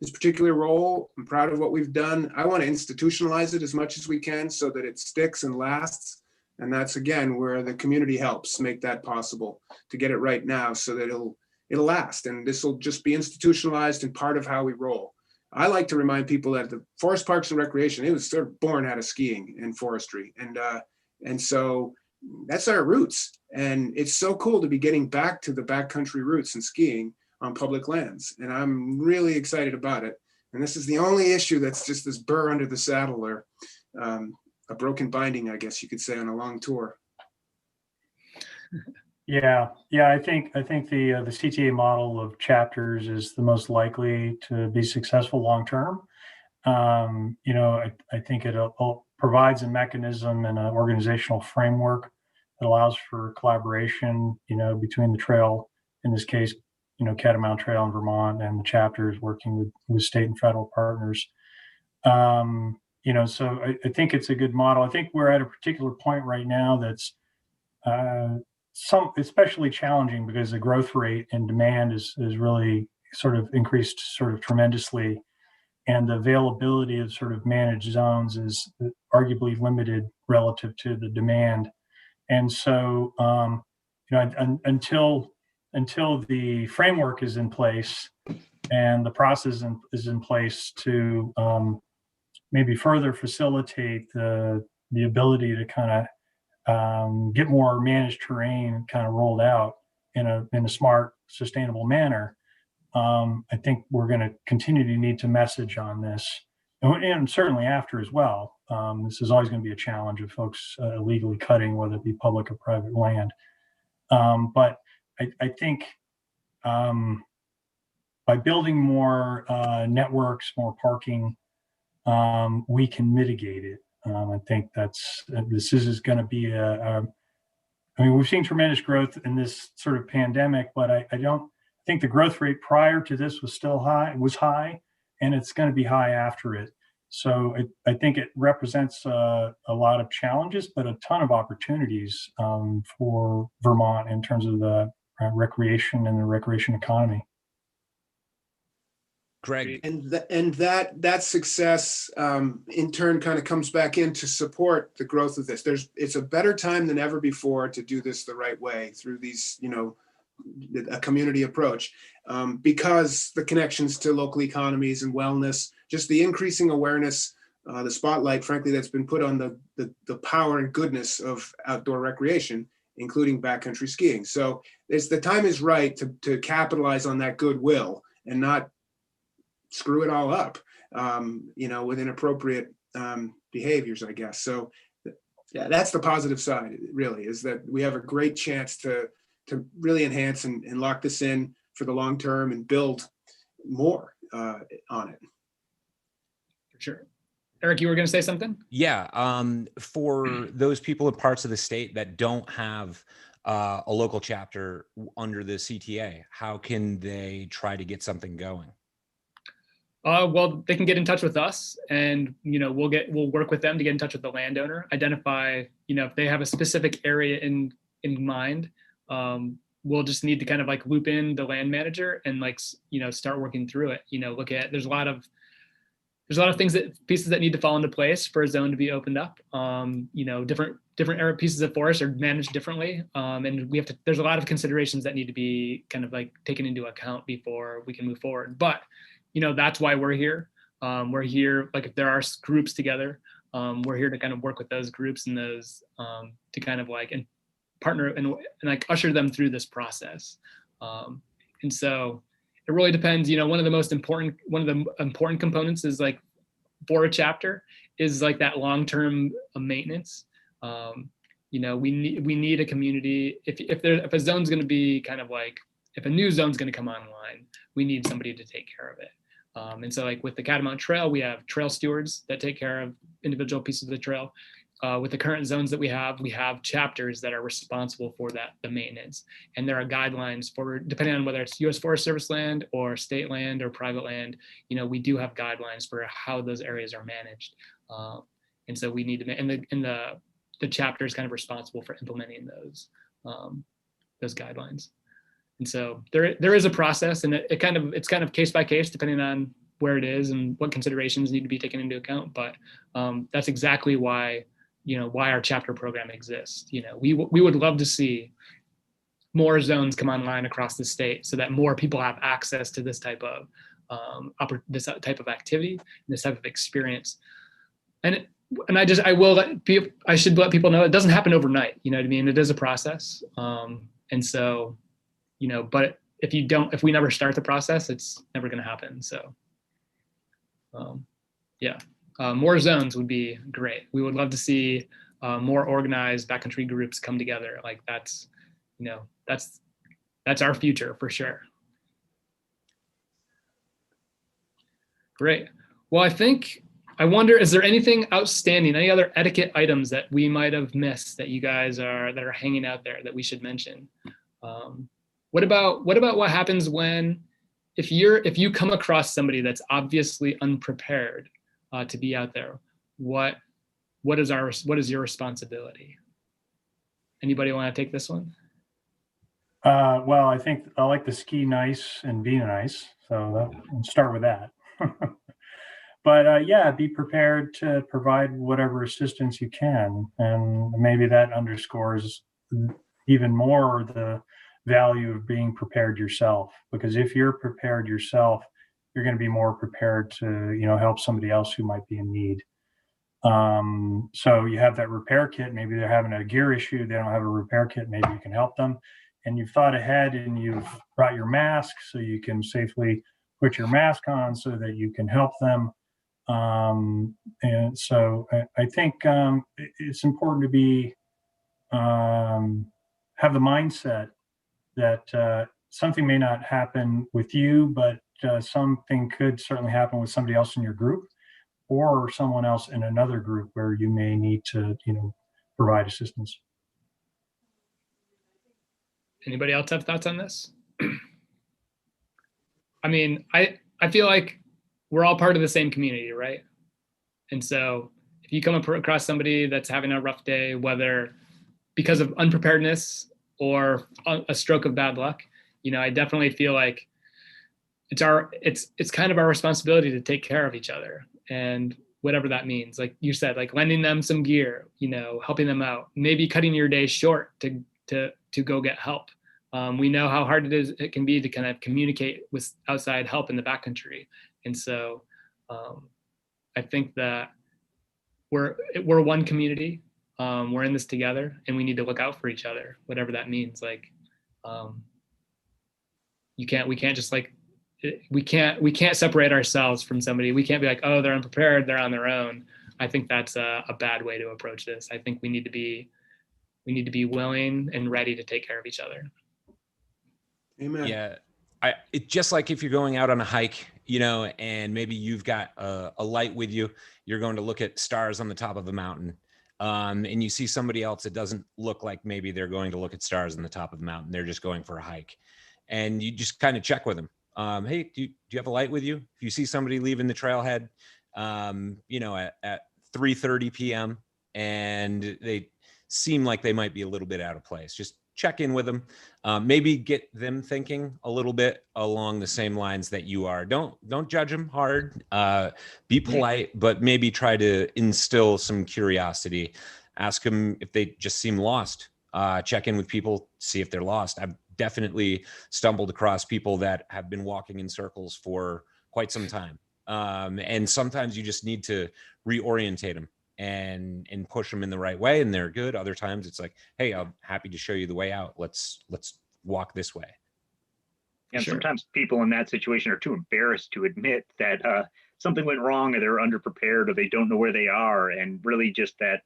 this particular role, I'm proud of what we've done. I want to institutionalize it as much as we can so that it sticks and lasts. And that's again where the community helps make that possible, to get it right now so that it'll last, and this will just be institutionalized and part of how we roll. I like to remind people that the Forest Parks and Recreation, it was sort of born out of skiing and forestry. And so that's our roots. And it's so cool to be getting back to the backcountry roots and skiing on public lands. And I'm really excited about it. And this is the only issue that's just this burr under the saddle, or a broken binding, I guess you could say, on a long tour. Yeah. I think the CTA model of chapters is the most likely to be successful long term. You know, I think it provides a mechanism and an organizational framework that allows for collaboration, you know, between the trail, in this case, you know, Catamount Trail in Vermont, and the chapters working with state and federal partners. You know, so I think it's a good model. I think we're at a particular point right now that's especially challenging because the growth rate and demand is really sort of increased sort of tremendously, and the availability of sort of managed zones is arguably limited relative to the demand. And so, you know, until the framework is in place and the process is in place to maybe further facilitate the ability to kind of get more managed terrain kind of rolled out in a smart, sustainable manner, I think we're going to continue to need to message on this, and certainly after as well. This is always going to be a challenge of folks illegally cutting, whether it be public or private land. But I think by building more networks, more parking, we can mitigate it. I think this is going to be I mean, we've seen tremendous growth in this sort of pandemic, but I don't think the growth rate prior to this was high, and it's going to be high after it. So I think it represents a lot of challenges, but a ton of opportunities for Vermont in terms of the recreation and the recreation economy. Greg. And that success in turn kind of comes back in to support the growth of this. It's a better time than ever before to do this the right way through these, you know, a community approach, because the connections to local economies and wellness, just the increasing awareness, the spotlight, frankly, that's been put on the power and goodness of outdoor recreation, including backcountry skiing. So the time is right to capitalize on that goodwill and not screw it all up, you know, with inappropriate behaviors, I guess. So yeah, that's the positive side, really, is that we have a great chance to really enhance and lock this in for the long term and build more on it. For sure. Erik, you were going to say something? Yeah. For those people in parts of the state that don't have a local chapter under the CTA, how can they try to get something going? Well, they can get in touch with us, and you know, we'll work with them to get in touch with the landowner, identify, you know, if they have a specific area in mind. We'll just need to kind of like loop in the land manager and like, you know, start working through it. You know, there's a lot of pieces that need to fall into place for a zone to be opened up. You know, different pieces of forest are managed differently, and there's a lot of considerations that need to be kind of like taken into account before we can move forward. But you know, that's why we're here. We're here, like if there are groups together, we're here to kind of work with those groups and those to kind of like, and partner and like usher them through this process. And so it really depends. One of the important components is like for a chapter is like that long-term maintenance. We need a community. If a zone's going to be kind of like, if a new zone's going to come online, we need somebody to take care of it. And so like with the Catamount Trail, we have trail stewards that take care of individual pieces of the trail. With the current zones that we have chapters that are responsible for the maintenance. And there are guidelines for, depending on whether it's U.S. Forest Service land or state land or private land, we do have guidelines for how those areas are managed. And so we need to, and the chapter is kind of responsible for implementing those guidelines. And so there is a process, and it's kind of case by case depending on where it is and what considerations need to be taken into account. But that's exactly why our chapter program exists. We would love to see more zones come online across the state so that more people have access to this type of activity, this type of experience. I should let people know it doesn't happen overnight. You know what I mean? It is a process. And so, but if we never start the process, it's never going to happen. So, yeah. More zones would be great. We would love to see more organized backcountry groups come together. Like that's our future for sure. Great. Well, I wonder, is there anything outstanding, any other etiquette items that we might have missed that you guys that are hanging out there that we should mention? What about what happens if you come across somebody that's obviously unprepared to be out there? What is your responsibility? Anybody want to take this one? Well, I think I like the ski nice and be nice. So let's start with that. But yeah, be prepared to provide whatever assistance you can. And maybe that underscores even more the value of being prepared yourself. Because if you're prepared yourself, you're going to be more prepared to, help somebody else who might be in need. So you have that repair kit. Maybe they're having a gear issue. They don't have a repair kit. Maybe you can help them. And you've thought ahead and you've brought your mask so you can safely put your mask on so that you can help them. And so I think it's important to be have the mindset that something may not happen with you, but something could certainly happen with somebody else in your group or someone else in another group where you may need to, provide assistance. Anybody else have thoughts on this? I mean, I feel like we're all part of the same community, right? And so if you come across somebody that's having a rough day, whether because of unpreparedness or a stroke of bad luck, I definitely feel like it's kind of our responsibility to take care of each other, and whatever that means. Like you said, like lending them some gear, helping them out, maybe cutting your day short to go get help. We know how hard it can be to kind of communicate with outside help in the backcountry. And so I think that we're one community. We're in this together, and we need to look out for each other, whatever that means. Like we can't just like, we can't separate ourselves from somebody. We can't be like, oh, they're unprepared, they're on their own. I think that's a bad way to approach this. I think we need to be willing and ready to take care of each other. Amen. Yeah. It's just like if you're going out on a hike, and maybe you've got a light with you, you're going to look at stars on the top of a mountain. And you see somebody else that doesn't look like maybe they're going to look at stars on the top of the mountain. They're just going for a hike. And you just kind of check with them. Hey, do you have a light with you? If you see somebody leaving the trailhead, at 3:30 p.m. and they seem like they might be a little bit out of place, just check in with them. Maybe get them thinking a little bit along the same lines that you are. Don't judge them hard. Be polite, but maybe try to instill some curiosity. Ask them if they just seem lost. Check in with people, see if they're lost. I've definitely stumbled across people that have been walking in circles for quite some time. And sometimes you just need to reorientate them. and push them in the right way, and they're good. Other times it's like, hey, I'm happy to show you the way out. Let's walk this way. And Sure. sometimes people in that situation are too embarrassed to admit that something went wrong, or they're underprepared, or they don't know where they are. And really just that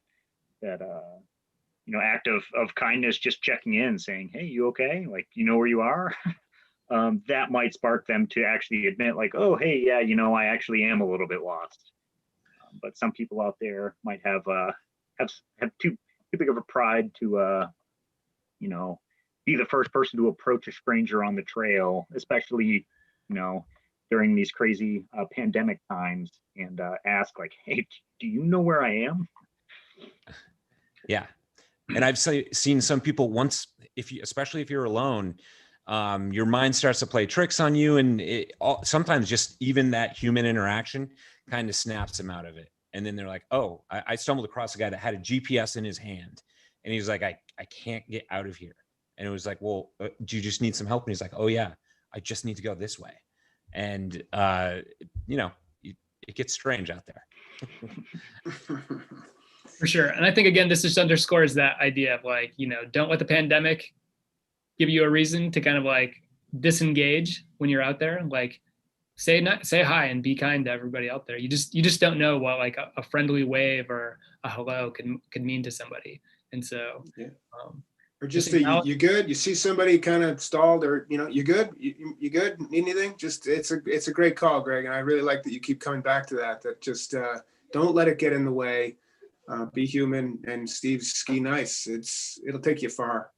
act of kindness, just checking in, saying, hey, you okay? Like, you know where you are? That might spark them to actually admit, like, oh, hey, yeah, I actually am a little bit lost. But some people out there might have too big of a pride to be the first person to approach a stranger on the trail, especially during these crazy pandemic times, and ask, like, hey, do you know where I am? Yeah. And I've seen some people, once, especially if you're alone, your mind starts to play tricks on you, and sometimes just even that human interaction kind of snaps them out of it. And then they're like, oh, I stumbled across a guy that had a GPS in his hand, and he was like, I can't get out of here. And it was like, well, do you just need some help? And he's like, oh yeah, I just need to go this way. And it gets strange out there. For sure. And I think, again, this just underscores that idea of, like, don't let the pandemic give you a reason to kind of like disengage when you're out there. Like, say hi and be kind to everybody out there. You just don't know what, like, a friendly wave or a hello could mean to somebody. And so, yeah. Or just you good? You see somebody kind of stalled, or you good? You good? Need anything? Just it's a great call, Greg, and I really like that you keep coming back to that. That just don't let it get in the way. Be human, and Steve's ski nice. It'll take you far.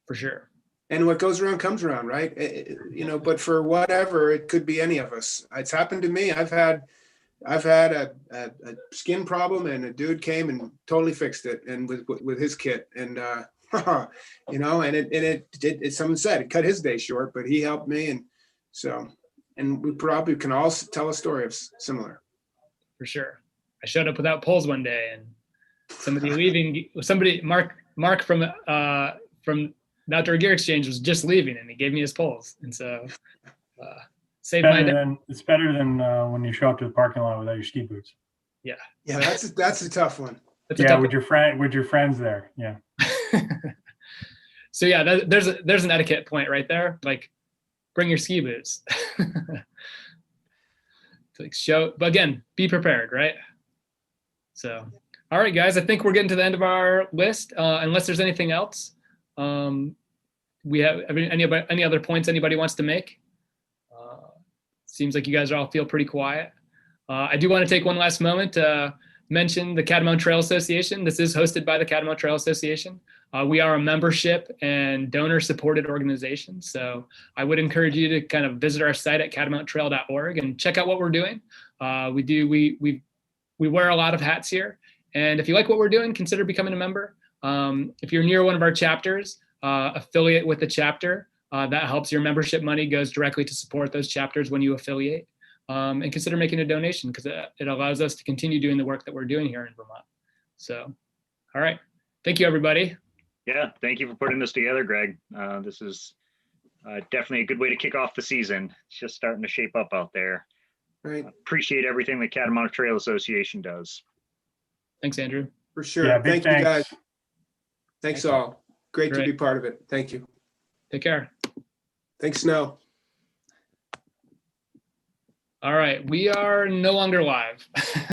For sure. And what goes around comes around, right? But for whatever, it could be any of us. It's happened to me. I've had a skin problem, and a dude came and totally fixed it, and with his kit, and and someone said it cut his day short, but he helped me, and we probably can all tell a story of similar. For sure. I showed up without poles one day, and Mark from the Outdoor Gear Exchange was just leaving, and he gave me his poles, and so saved my day. It's better than when you show up to the parking lot without your ski boots. Yeah, that's a tough one. With your friends there. Yeah. So yeah, there's an etiquette point right there. Like, bring your ski boots. Like, but again, be prepared, right? So, all right, guys, I think we're getting to the end of our list. Unless there's anything else, we have any other points anybody wants to make? Seems like you guys all feel pretty quiet. I do want to take one last moment to mention the Catamount Trail Association. This is hosted by the Catamount Trail Association. We are a membership and donor-supported organization, so I would encourage you to kind of visit our site at catamounttrail.org and check out what we're doing. We wear a lot of hats here, and if you like what we're doing, consider becoming a member. If you're near one of our chapters, affiliate with the chapter. That helps. Your membership money goes directly to support those chapters when you affiliate. And consider making a donation, because it allows us to continue doing the work that we're doing here in Vermont. So, all right. Thank you, everybody. Yeah, thank you for putting this together, Greg. This is definitely a good way to kick off the season. It's just starting to shape up out there. Right. Appreciate everything the Catamount Trail Association does. Thanks, Andrew. For sure. Yeah, Thank you, thanks. guys. Thanks all. Great to be part of it. Thank you. Take care. Thanks, Snow. All right. We are no longer live.